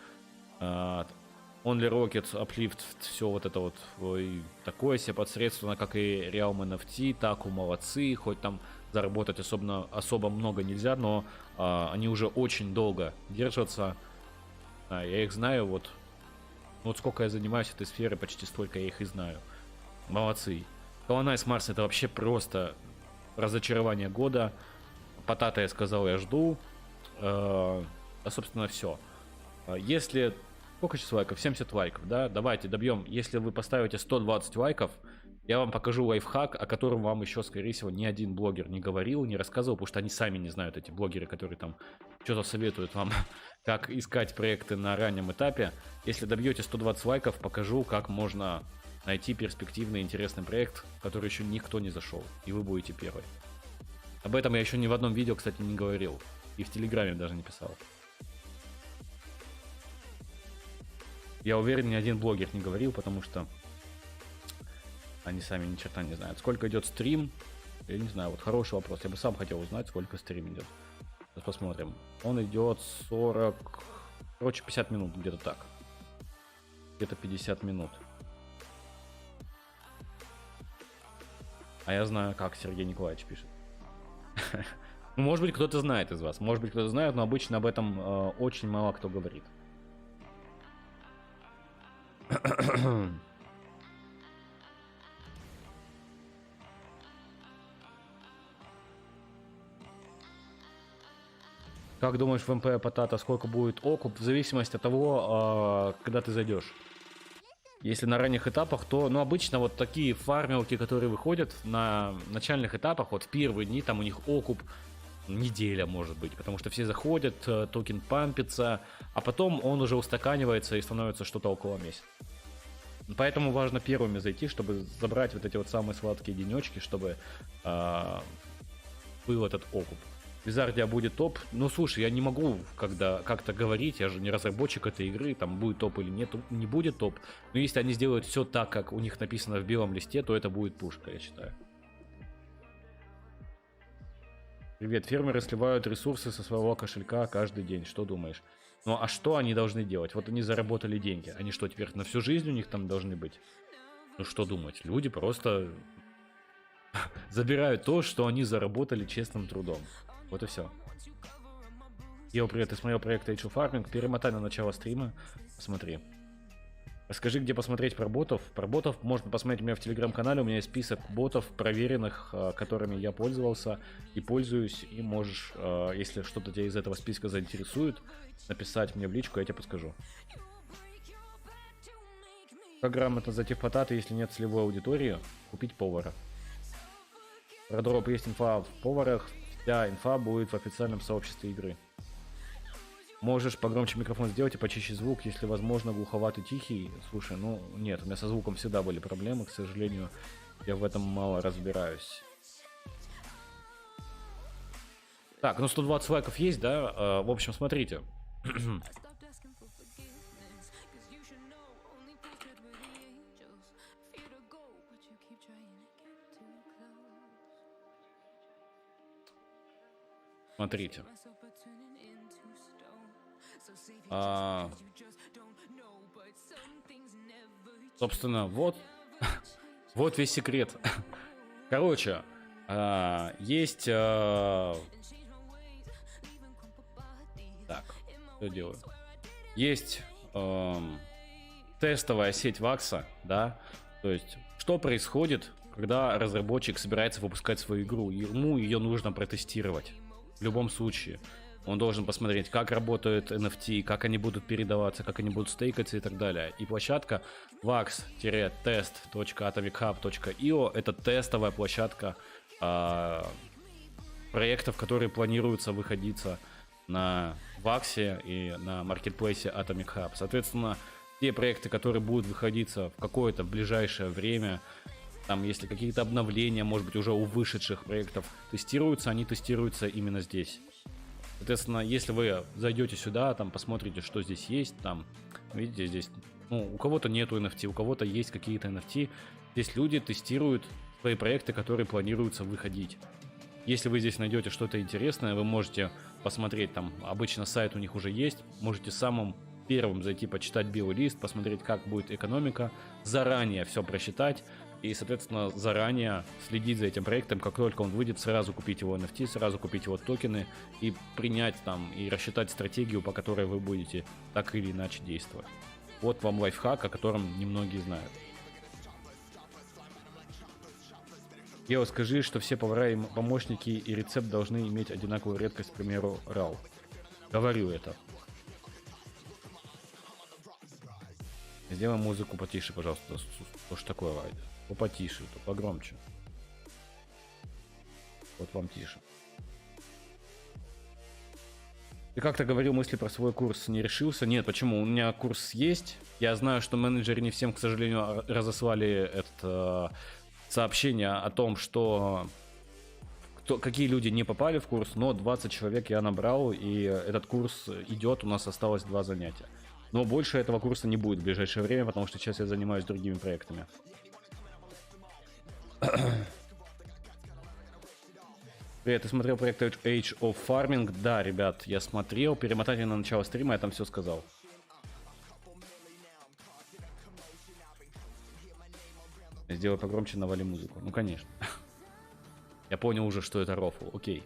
Only Rocket, Uplift, все вот это вот такое себе подсредственно, как и Realm NFT. Таку молодцы, хоть там заработать особо много нельзя, но они уже очень долго держатся. Я их знаю, вот сколько я занимаюсь этой сферой, почти столько я их и знаю. Молодцы. Colonize Mars это вообще просто разочарование года. Потата я сказал, я жду. Собственно, все. Если... Сколько сейчас лайков? 70 лайков, да? Давайте добьем. Если вы поставите 120 лайков, я вам покажу лайфхак, о котором вам еще, скорее всего, ни один блогер не говорил, не рассказывал, потому что они сами не знают, эти блогеры, которые там что-то советуют вам, как искать проекты на раннем этапе. Если добьете 120 лайков, покажу, как можно найти перспективный, интересный проект, в который еще никто не зашел, и вы будете первый. Об этом я еще ни в одном видео, кстати, не говорил, и в Телеграме даже не писал. Я уверен, ни один блогер не говорил, потому что они сами ни черта не знают. Сколько идет стрим? Я не знаю, вот хороший вопрос. Я бы сам хотел узнать, сколько стрим идет. Сейчас посмотрим. Он идет 40... Короче, 50 минут, где-то так. Где-то 50 минут. А я знаю, как Сергей Николаевич пишет. Может быть, кто-то знает из вас. Может быть, кто-то знает, но обычно об этом очень мало кто говорит. Как думаешь, в МП Потата сколько будет окуп? В зависимости от того, когда ты зайдешь. Если на ранних этапах, то, ну, обычно вот такие фармилки, которые выходят на начальных этапах, вот в первые дни, там у них окуп неделя, может быть, потому что все заходят, токен пампится, а потом он уже устаканивается и становится что-то около месяца. Поэтому важно первыми зайти, чтобы забрать вот эти вот самые сладкие денечки, чтобы был этот окуп. Визардия будет топ. Ну, слушай, я не могу как-то говорить, я же не разработчик этой игры, там будет топ или нет, не будет топ. Но если они сделают все так, как у них написано в белом листе, то это будет пушка, я считаю. Привет, фермеры сливают ресурсы со своего кошелька каждый день. Что думаешь? Ну а что они должны делать? Вот они заработали деньги. Они что, теперь на всю жизнь у них там должны быть? Ну что думать? Люди просто забирают то, что они заработали честным трудом. Вот и все. Йоу, привет, ты смотрел проект Age of Farming? Перемотай на начало стрима, посмотри. Расскажи, где посмотреть про ботов. Про ботов можно посмотреть у меня в телеграм-канале. У меня есть список ботов, проверенных, которыми я пользовался и пользуюсь. И можешь, если что-то тебя из этого списка заинтересует, написать мне в личку, я тебе подскажу. Как грамотно зайти в потаты, если нет целевой аудитории? Купить повара. Про дроп есть инфа в поварах. Вся инфа будет в официальном сообществе игры. Можешь погромче микрофон сделать и почище звук, если возможно глуховатый, тихий. Слушай, ну нет, у меня со звуком всегда были проблемы, к сожалению, я в этом мало разбираюсь. Так, ну 120 лайков есть, да? В общем, смотрите. Смотрите. Собственно, вот, вот весь секрет. Короче, есть... Так, что делаю? Есть тестовая сеть Вакса, да, то есть, что происходит, когда разработчик собирается выпускать свою игру, ему ее нужно протестировать, в любом случае. Он должен посмотреть, как работают NFT, как они будут передаваться, как они будут стейкаться и так далее. И площадка vax-test.atomichub.io это тестовая площадка проектов, которые планируются выходиться на Ваксе и на маркетплейсе Atomic Hub. Соответственно, те проекты, которые будут выходиться в какое-то ближайшее время, там, если какие-то обновления, может быть, уже у вышедших проектов тестируются, они тестируются именно здесь. Соответственно, если вы зайдете сюда, там посмотрите, что здесь есть, там, видите, здесь, ну, у кого-то нету NFT, у кого-то есть какие-то NFT. Здесь люди тестируют свои проекты, которые планируются выходить. Если вы здесь найдете что-то интересное, вы можете посмотреть, там, обычно сайт у них уже есть, можете самым первым зайти почитать белый лист, посмотреть, как будет экономика, заранее все просчитать. И, соответственно, заранее следить за этим проектом, как только он выйдет, сразу купить его NFT, сразу купить его токены и принять там, и рассчитать стратегию, по которой вы будете так или иначе действовать. Вот вам лайфхак, о котором немногие знают. Ео, скажи, что все повара и помощники и рецепт должны иметь одинаковую редкость, к примеру, RAW. Говорю это. Сделай музыку потише, пожалуйста. Что ж такое, Вайд? То потише, то погромче. Вот вам тише. Ты как-то говорил мысли про свой курс, не решился? Нет, почему? У меня курс есть. Я знаю, что менеджеры не всем, к сожалению, разослали это сообщение о том, что какие люди не попали в курс, но 20 человек я набрал, и этот курс идет, у нас осталось 2 занятия. Но больше этого курса не будет в ближайшее время, потому что сейчас я занимаюсь другими проектами. Привет, ты смотрел проект Age of Farming? Да, ребят, я смотрел. Перемотайте на начало стрима, я там все сказал. Сделай погромче, навали музыку. Ну, конечно. Я понял уже, что это рофл. Окей.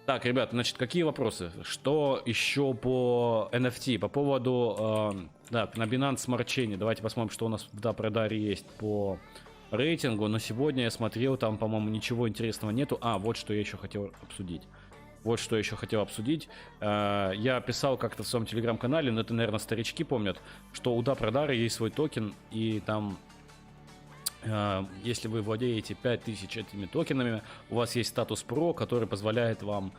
Так, ребят, значит, какие вопросы? Что еще по NFT? По поводу... да, на Binance Smart Chain. Давайте посмотрим, что у нас в Допродаре есть по рейтингу. Но сегодня я смотрел, там, по-моему, ничего интересного нету. Вот что я еще хотел обсудить. Я писал как-то в своем телеграм-канале, но это, наверное, старички помнят, что у Дапрадара есть свой токен, и там... если вы владеете 5000 этими токенами, у вас есть статус Pro, который позволяет вам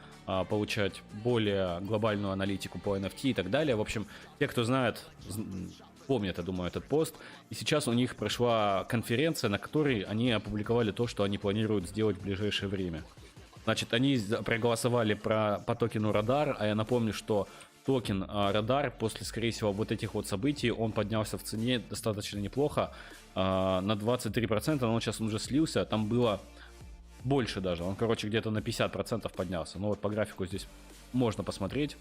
получать более глобальную аналитику по NFT и так далее. В общем, те, кто знает, помнят, я думаю, этот пост. И сейчас у них прошла конференция, на которой они опубликовали то, что они планируют сделать в ближайшее время. Значит, они проголосовали по токену Радар, а я напомню, что токен Радар после, скорее всего, вот этих вот событий, он поднялся в цене достаточно неплохо, на 23%, но сейчас он уже слился. Там было Больше даже. Он, короче, где-то на 50% поднялся. Ну вот по графику здесь можно посмотреть.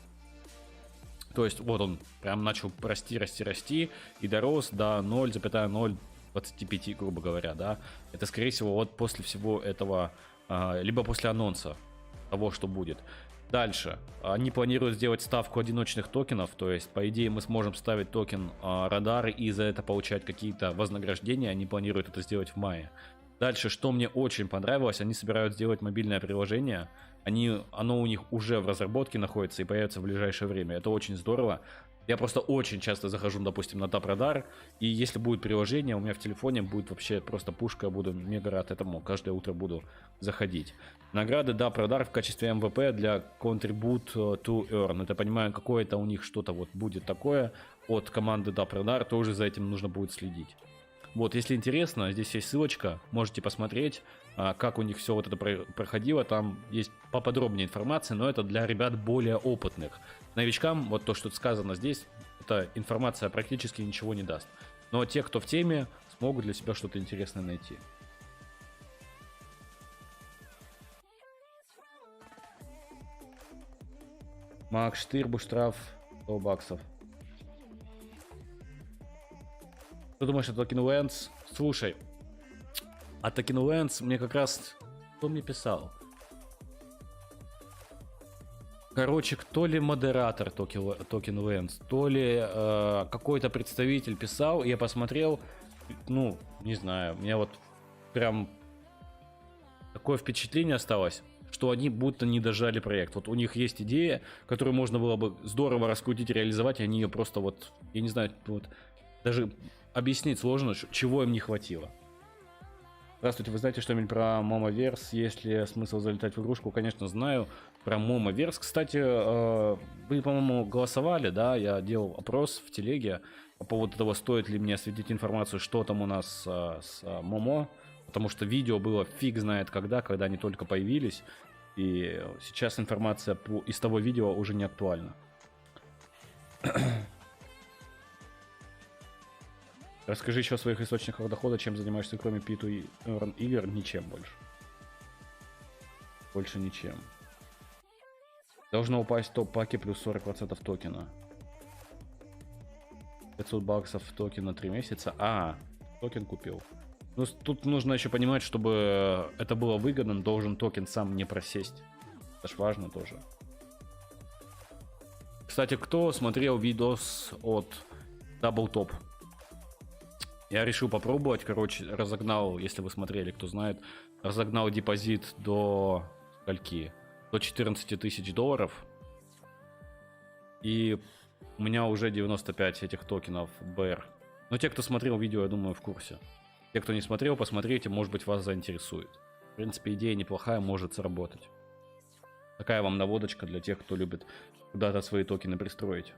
То есть вот он прям начал расти и дорос до 0,025, грубо говоря, да. Это, скорее всего, вот после всего этого, либо после анонса того, что будет. Дальше. Они планируют сделать ставку одиночных токенов, то есть, по идее, мы сможем ставить токен радар и за это получать какие-то вознаграждения. Они планируют это сделать в мае. Дальше, что мне очень понравилось, они собираются сделать мобильное приложение. Оно у них уже в разработке находится и появится в ближайшее время. Это очень здорово. Я просто очень часто захожу, допустим, на TapRadar, и если будет приложение, у меня в телефоне будет вообще просто пушка, я буду мега рад этому, каждое утро буду заходить. Награды TapRadar в качестве MVP для Contribute to Earn. Это, понимаю, какое-то у них что-то вот будет такое от команды TapRadar, тоже за этим нужно будет следить. Вот, если интересно, здесь есть ссылочка, можете посмотреть, как у них все вот это проходило. Там есть поподробнее информация, но это для ребят более опытных. Новичкам, вот то, что сказано здесь, эта информация практически ничего не даст. Но те, кто в теме, смогут для себя что-то интересное найти. Макс Штырбу штраф 100 баксов. Что думаешь о Token Lands? Слушай, о Token Lands мне как раз... Кто мне писал? Короче, кто ли модератор Token Lands, то ли какой-то представитель писал, я посмотрел, ну, не знаю, у меня вот прям такое впечатление осталось, что они будто не дожали проект. Вот у них есть идея, которую можно было бы здорово раскрутить и реализовать, и они ее просто вот, я не знаю, вот даже объяснить сложно, чего им не хватило. Здравствуйте, вы знаете что-нибудь про Momoverse? Есть ли смысл залетать в игрушку? Конечно, знаю про Momoverse. Кстати, вы, по-моему, голосовали, да? Я делал опрос в телеге по поводу того, стоит ли мне осветить информацию, что там у нас с Momo. Потому что видео было фиг знает когда они только появились. И сейчас информация из того видео уже не актуальна. Расскажи еще о своих источниках дохода, чем занимаешься, кроме P2E игр, ничем больше. Больше ничем. Должно упасть топ-паки плюс 40% токена. 500 баксов токен на 3 месяца. Токен купил. Ну, тут нужно еще понимать, чтобы это было выгодно, должен токен сам не просесть. Это ж важно тоже. Кстати, кто смотрел видос от Double Top? Я решил попробовать, короче, разогнал, если вы смотрели, кто знает, разогнал депозит до скольки? До 14 тысяч долларов. И у меня уже 95 этих токенов BR. Но те, кто смотрел видео, я думаю, в курсе. Те, кто не смотрел, посмотрите, может быть, вас заинтересует. В принципе, идея неплохая, может сработать. Такая вам наводочка для тех, кто любит куда-то свои токены пристроить.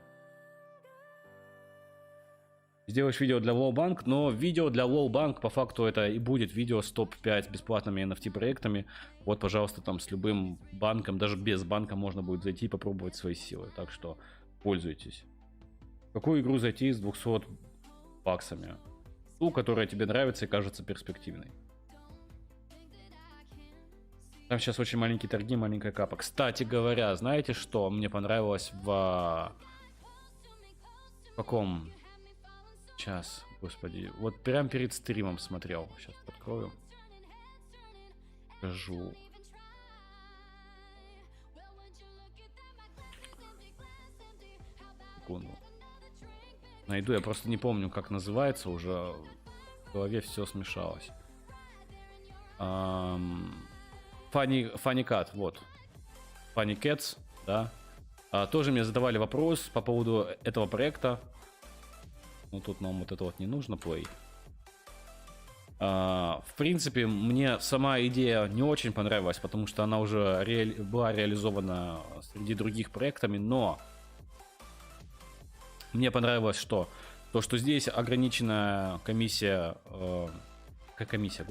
Сделаешь видео для Wallbank, но видео для Wallbank по факту это и будет видео с топ-5 бесплатными NFT проектами. Вот, пожалуйста, там с любым банком, даже без банка можно будет зайти и попробовать свои силы. Так что пользуйтесь. В какую игру зайти с 200 баксами? Ту, которая тебе нравится и кажется перспективной. Там сейчас очень маленькие торги, маленькая капа. Кстати говоря, знаете что мне понравилось в каком... Сейчас, господи. Вот прям перед стримом смотрел. Сейчас открою. Покажу. Секунду. Найду, я просто не помню, как называется. Уже в голове все смешалось. Funny Cat, вот. Funny Cats, да. Тоже мне задавали вопрос по поводу этого проекта. Ну, тут нам вот это вот не нужно, play. В принципе, мне сама идея не очень понравилась, потому что она уже была реализована среди других проектами, но мне понравилось что? То, что здесь ограниченная комиссия... Какая комиссия,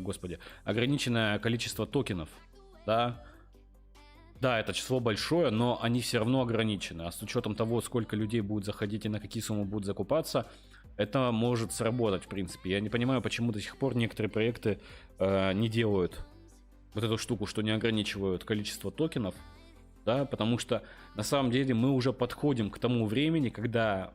господи? Ограниченное количество токенов, да? Да, это число большое, но они все равно ограничены. А с учетом того, сколько людей будет заходить и на какие суммы будут закупаться, это может сработать, в принципе. Я не понимаю, почему до сих пор некоторые проекты не делают вот эту штуку, что не ограничивают количество токенов, да, потому что на самом деле мы уже подходим к тому времени, когда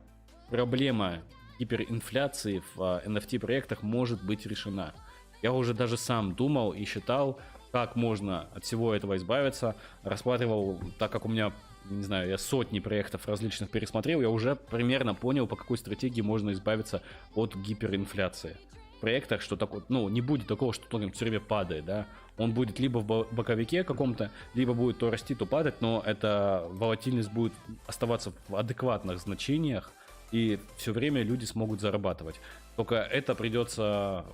проблема гиперинфляции в NFT проектах может быть решена. Я уже даже сам думал и считал, как можно от всего этого избавиться, рассматривал, так как у меня, не знаю, я сотни проектов различных пересмотрел, я уже примерно понял, по какой стратегии можно избавиться от гиперинфляции. В проектах, что такое, ну, не будет такого, что токен все время падает, да, он будет либо в боковике каком-то, либо будет то расти, то падать, но эта волатильность будет оставаться в адекватных значениях, и все время люди смогут зарабатывать. Только это придется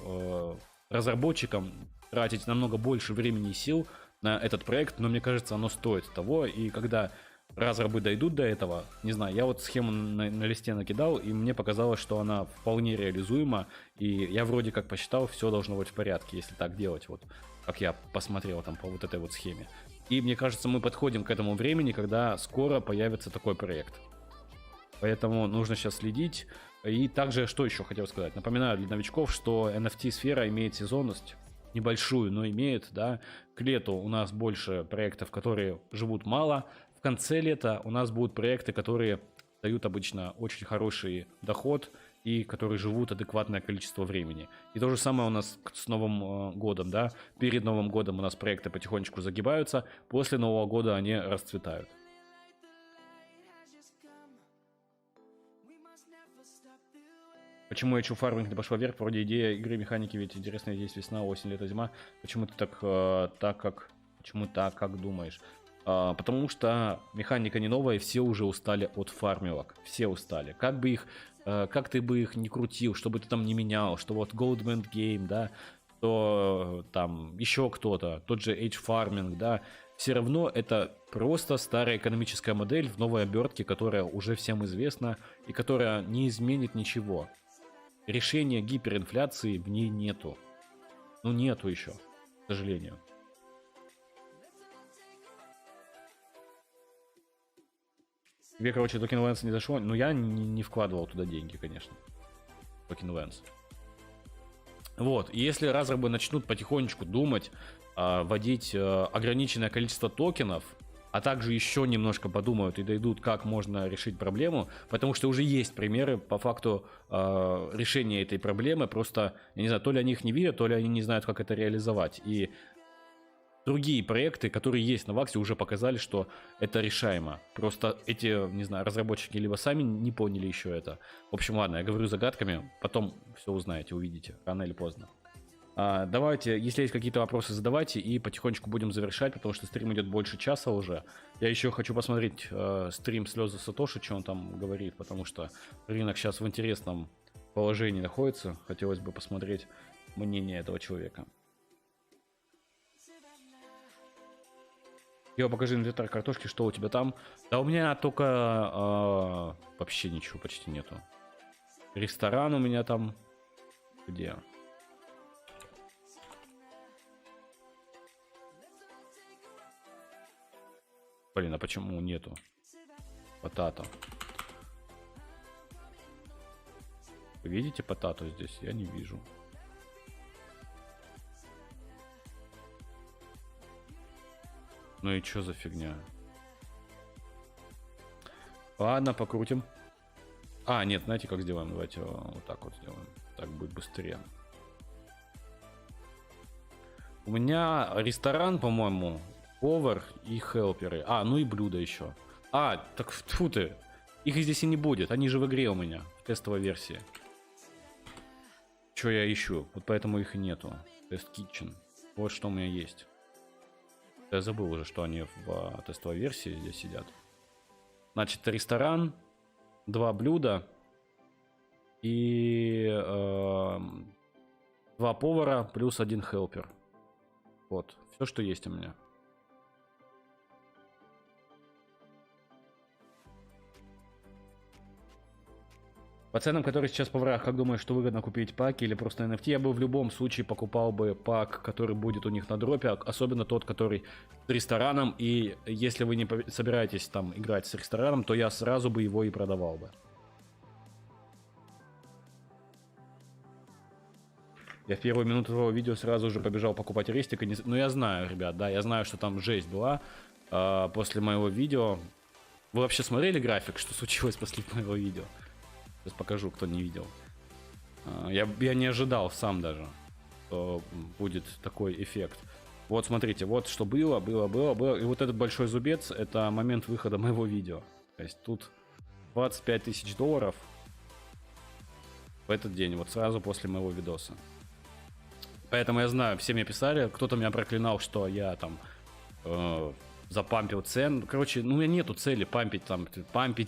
разработчикам тратить намного больше времени и сил на этот проект, но мне кажется, оно стоит того, и когда разрабы дойдут до этого, не знаю, я вот схему на листе накидал, и мне показалось, что она вполне реализуема, и я вроде как посчитал, все должно быть в порядке, если так делать, вот как я посмотрел там по вот этой вот схеме. И мне кажется, мы подходим к этому времени, когда скоро появится такой проект. Поэтому нужно сейчас следить. И также, что еще хотел сказать, напоминаю для новичков, что NFT-сфера имеет сезонность, небольшую, но имеет, да. К лету у нас больше проектов, которые живут мало. В конце лета у нас будут проекты, которые дают обычно очень хороший доход и которые живут адекватное количество времени. И то же самое у нас с Новым годом, да. Перед Новым годом у нас проекты потихонечку загибаются, после Нового года они расцветают. Почему я ищу фарминг не пошла вверх? Вроде идея игры, механики, ведь интересная, есть весна, осень, лето, зима. Почему ты почему так, как думаешь? Потому что механика не новая, и все уже устали от фармилок. Все устали. Как ты бы их ни крутил, что бы ты там не менял, что вот Goldman Game, да, то там еще кто-то, тот же Age Farming, да, все равно это просто старая экономическая модель в новой обертке, которая уже всем известна и которая не изменит ничего. Решения гиперинфляции в ней нету. Ну, нету еще, к сожалению. Тебе, короче, Токен Лэнс не зашло. Но я не вкладывал туда деньги, конечно. Токен Лэнс. Вот, и если разрабы начнут потихонечку думать, вводить ограниченное количество токенов, а также еще немножко подумают и дойдут, как можно решить проблему, потому что уже есть примеры по факту решения этой проблемы, просто, я не знаю, то ли они их не видят, то ли они не знают, как это реализовать. И другие проекты, которые есть на Ваксе, уже показали, что это решаемо. Просто эти, не знаю, разработчики либо сами не поняли еще это. В общем, ладно, я говорю загадками, потом все узнаете, увидите, рано или поздно. Давайте, если есть какие-то вопросы, задавайте, и потихонечку будем завершать, потому что стрим идет больше часа уже. Я еще хочу посмотреть стрим Слезы Сатоши, что он там говорит, потому что рынок сейчас в интересном положении находится. Хотелось бы посмотреть мнение этого человека. Йо, покажи инвентарь картошки, что у тебя там. Да у меня только вообще ничего почти нету. Ресторан у меня там. Где? Блин, а почему нету? Потато. Вы видите потато здесь? Я не вижу. Ну и чё за фигня? Ладно, покрутим. Нет, знаете, как сделаем? Давайте вот так вот сделаем. Так будет быстрее. У меня ресторан, по-моему, повар и хелперы. Ну и блюдо еще. Так фу ты. Их здесь и не будет. Они же в игре у меня. В тестовой версии. Что я ищу? Вот поэтому их и нету. Тест Kitchen. Вот что у меня есть. Я забыл уже, что они в тестовой версии здесь сидят. Значит, ресторан, 2 блюда и 2 повара плюс 1 хелпер. Вот, все, что есть у меня. По ценам, которые сейчас по враг, как думаешь, что выгодно купить паки или просто NFT? Я бы в любом случае покупал бы пак, который будет у них на дропе, особенно тот, который с рестораном. И если вы не собираетесь там играть с рестораном, то я сразу бы его и продавал бы. Я в первую минуту твоего видео сразу же побежал покупать рестик. Ну, я знаю, ребят, да, я знаю, что там жесть была после моего видео. Вы вообще смотрели график, что случилось после моего видео? Сейчас покажу, кто не видел. Я не ожидал сам даже, что будет такой эффект. Вот смотрите, вот что было. И вот этот большой зубец, это момент выхода моего видео. То есть тут 25 тысяч долларов в этот день, вот сразу после моего видоса. Поэтому я знаю, все мне писали, кто-то меня проклинал, что я там запампил цен. Короче, ну у меня нету цели пампить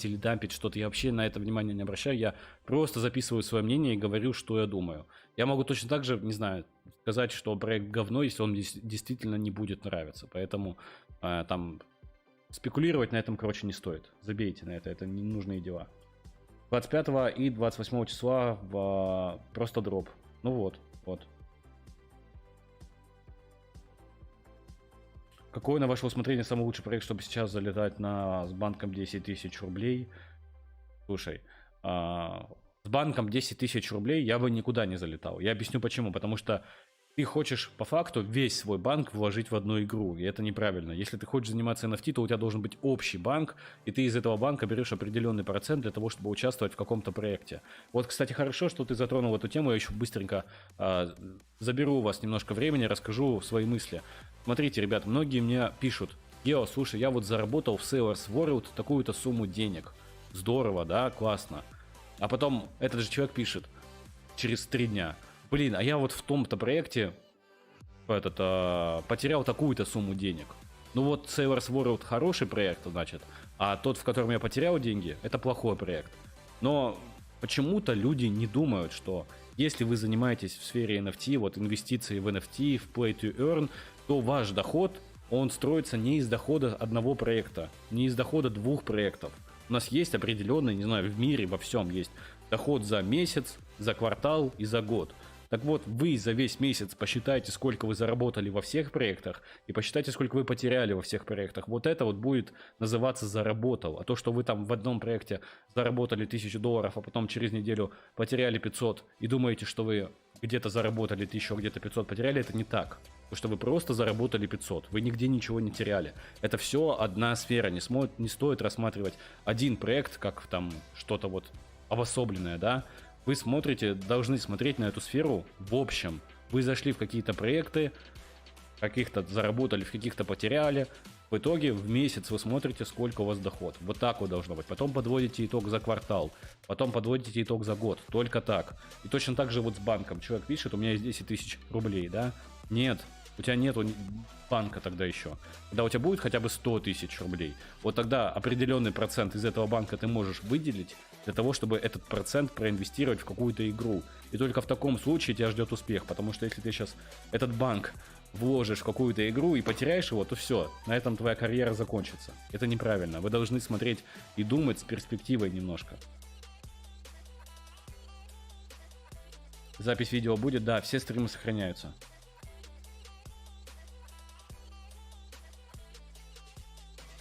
или дампить что-то. Я вообще на это внимание не обращаю. Я просто записываю свое мнение и говорю, что я думаю. Я могу точно так же, не знаю, сказать, что проект говно, если он действительно не будет нравиться. Поэтому там спекулировать на этом, короче, не стоит. Забейте на это ненужные дела. 25 и 28 числа просто дроп. Ну вот. Какой, на ваше усмотрение, самый лучший проект, чтобы сейчас залетать с банком 10 тысяч рублей? Слушай, с банком 10 тысяч рублей я бы никуда не залетал. Я объясню почему. Потому что ты хочешь по факту весь свой банк вложить в одну игру, и это неправильно. Если ты хочешь заниматься NFT, то у тебя должен быть общий банк, и ты из этого банка берешь определенный процент для того, чтобы участвовать в каком-то проекте. Вот, кстати, хорошо, что ты затронул эту тему, я еще быстренько заберу у вас немножко времени, расскажу свои мысли. Смотрите, ребят, многие мне пишут: Гео, слушай, я вот заработал в Sailors World такую-то сумму денег. Здорово, да, классно. А потом этот же человек пишет через 3 дня: блин, а я вот в том-то проекте потерял такую-то сумму денег. Ну вот Sailors World хороший проект, значит, а тот, в котором я потерял деньги, это плохой проект. Но почему-то люди не думают, что если вы занимаетесь в сфере NFT, вот инвестиции в NFT, в Play to Earn, то ваш доход, он строится не из дохода одного проекта, не из дохода 2 проектов. У нас есть определенный, не знаю, в мире во всем есть доход за месяц, за квартал и за год. Так вот, вы за весь месяц посчитайте, сколько вы заработали во всех проектах, и посчитайте, сколько вы потеряли во всех проектах. Вот это вот будет называться заработал. А то, что вы там в одном проекте заработали 1000 долларов, а потом через неделю потеряли 500, и думаете, что вы где-то заработали 1000, а где-то 500 потеряли, это не так. Потому что вы просто заработали 500, вы нигде ничего не теряли. Это все одна сфера, не стоит рассматривать один проект как там что-то вот обособленное, да. Вы должны смотреть на эту сферу в общем. Вы зашли в какие-то проекты, каких-то заработали, в каких-то потеряли. В итоге в месяц вы смотрите, сколько у вас доход. Вот так вот должно быть. Потом подводите итог за квартал. Потом подводите итог за год. Только так. И точно так же вот с банком. Человек пишет: у меня есть 10 тысяч рублей, да? Нет. У тебя нету банка тогда еще. Когда у тебя будет хотя бы 100 тысяч рублей, вот тогда определенный процент из этого банка ты можешь выделить для того, чтобы этот процент проинвестировать в какую-то игру. И только в таком случае тебя ждет успех. Потому что если ты сейчас этот банк вложишь в какую-то игру и потеряешь его, то все, на этом твоя карьера закончится. Это неправильно. Вы должны смотреть и думать с перспективой немножко. Запись видео будет? Да, все стримы сохраняются.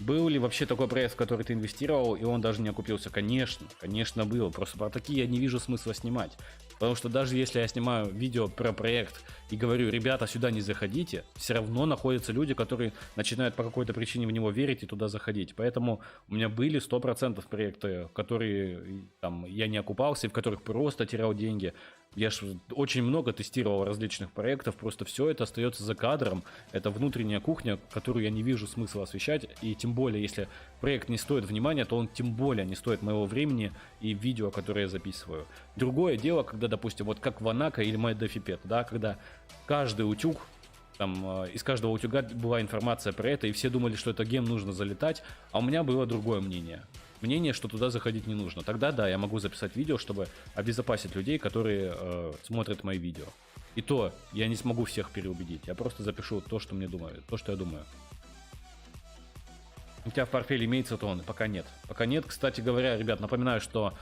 Был ли вообще такой проект, в который ты инвестировал, и он даже не окупился? Конечно был. Просто про такие я не вижу смысла снимать. Потому что даже если я снимаю видео про проект и говорю: ребята, сюда не заходите, все равно находятся люди, которые начинают по какой-то причине в него верить и туда заходить. Поэтому у меня были 100% проекты, в которые там я не окупался, и в которых просто терял деньги. Я ж очень много тестировал различных проектов, просто все это остается за кадром. Это внутренняя кухня, которую я не вижу смысла освещать. И тем более, если проект не стоит внимания, то он тем более не стоит моего времени и видео, которое я записываю. Другое дело, когда, допустим, вот как Ванака или MyDefiPet, да, когда каждый утюг, там, из каждого утюга была информация про это, и все думали, что это гем нужно залетать, а у меня было другое мнение. Мнение, что туда заходить не нужно. Тогда да, я могу записать видео, чтобы обезопасить людей, которые смотрят мои видео. И то я не смогу всех переубедить. Я просто запишу то, что мне думаю, то, что я думаю. У тебя в портфеле имеется тон? Пока нет. Пока нет. Кстати говоря, ребят, напоминаю, что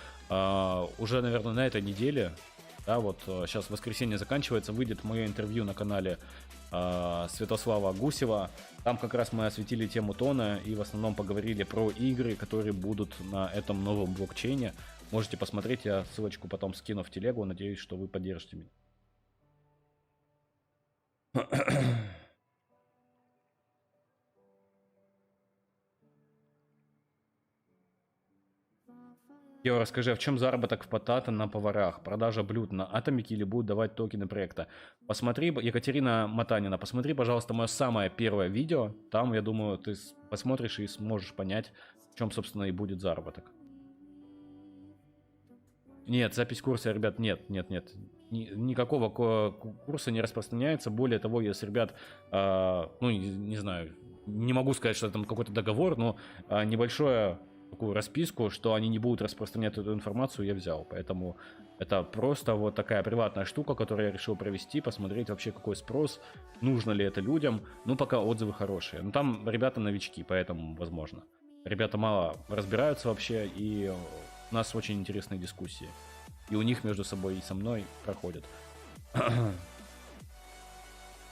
уже, наверное, на этой неделе, да, вот сейчас воскресенье заканчивается, выйдет мое интервью на канале Святослава Гусева. Там как раз мы осветили тему тона и в основном поговорили про игры, которые будут на этом новом блокчейне. Можете посмотреть, я ссылочку потом скину в телегу. Надеюсь, что вы поддержите меня. Ева, расскажи, а в чем заработок в Потата на поварах? Продажа блюд на атомике или будут давать токены проекта? Посмотри, Екатерина Матанина, посмотри, пожалуйста, мое самое первое видео. Там, я думаю, ты посмотришь и сможешь понять, в чем, собственно, и будет заработок. Нет, запись курса, ребят, нет. Никакого курса не распространяется. Более того, если ребят, ну, не знаю, не могу сказать, что там какой-то договор, но небольшое такую расписку, что они не будут распространять эту информацию, я взял. Поэтому это просто вот такая приватная штука, которую я решил провести, посмотреть вообще какой спрос, нужно ли это людям. Ну, пока отзывы хорошие. Но там ребята новички, поэтому возможно. Ребята мало разбираются вообще, и у нас очень интересные дискуссии. И у них между собой и со мной проходят.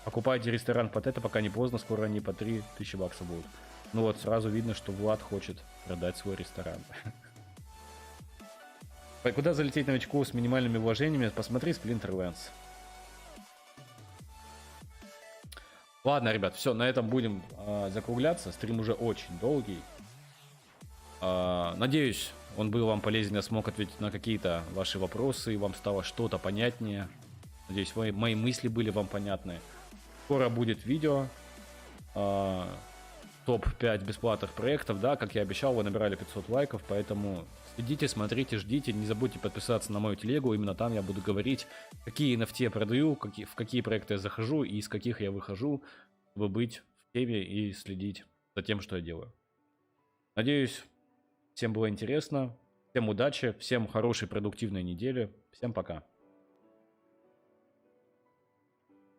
Покупайте ресторан Потета, пока не поздно, скоро они по 3000 баксов будут. Ну вот, сразу видно, что Влад хочет продать свой ресторан. Куда залететь новичку с минимальными вложениями? Посмотри Splinterlands. Ладно, ребят, все, на этом будем закругляться. Стрим уже очень долгий. Надеюсь, он был вам полезен, я смог ответить на какие-то ваши вопросы, и вам стало что-то понятнее. Надеюсь, мои мысли были вам понятны. Скоро будет видео. Топ-5 бесплатных проектов, да, как я обещал, вы набирали 500 лайков, поэтому следите, смотрите, ждите, не забудьте подписаться на мою телегу, именно там я буду говорить, какие NFT я продаю, в какие проекты я захожу и из каких я выхожу, чтобы быть в теме и следить за тем, что я делаю. Надеюсь, всем было интересно, всем удачи, всем хорошей продуктивной недели, всем пока.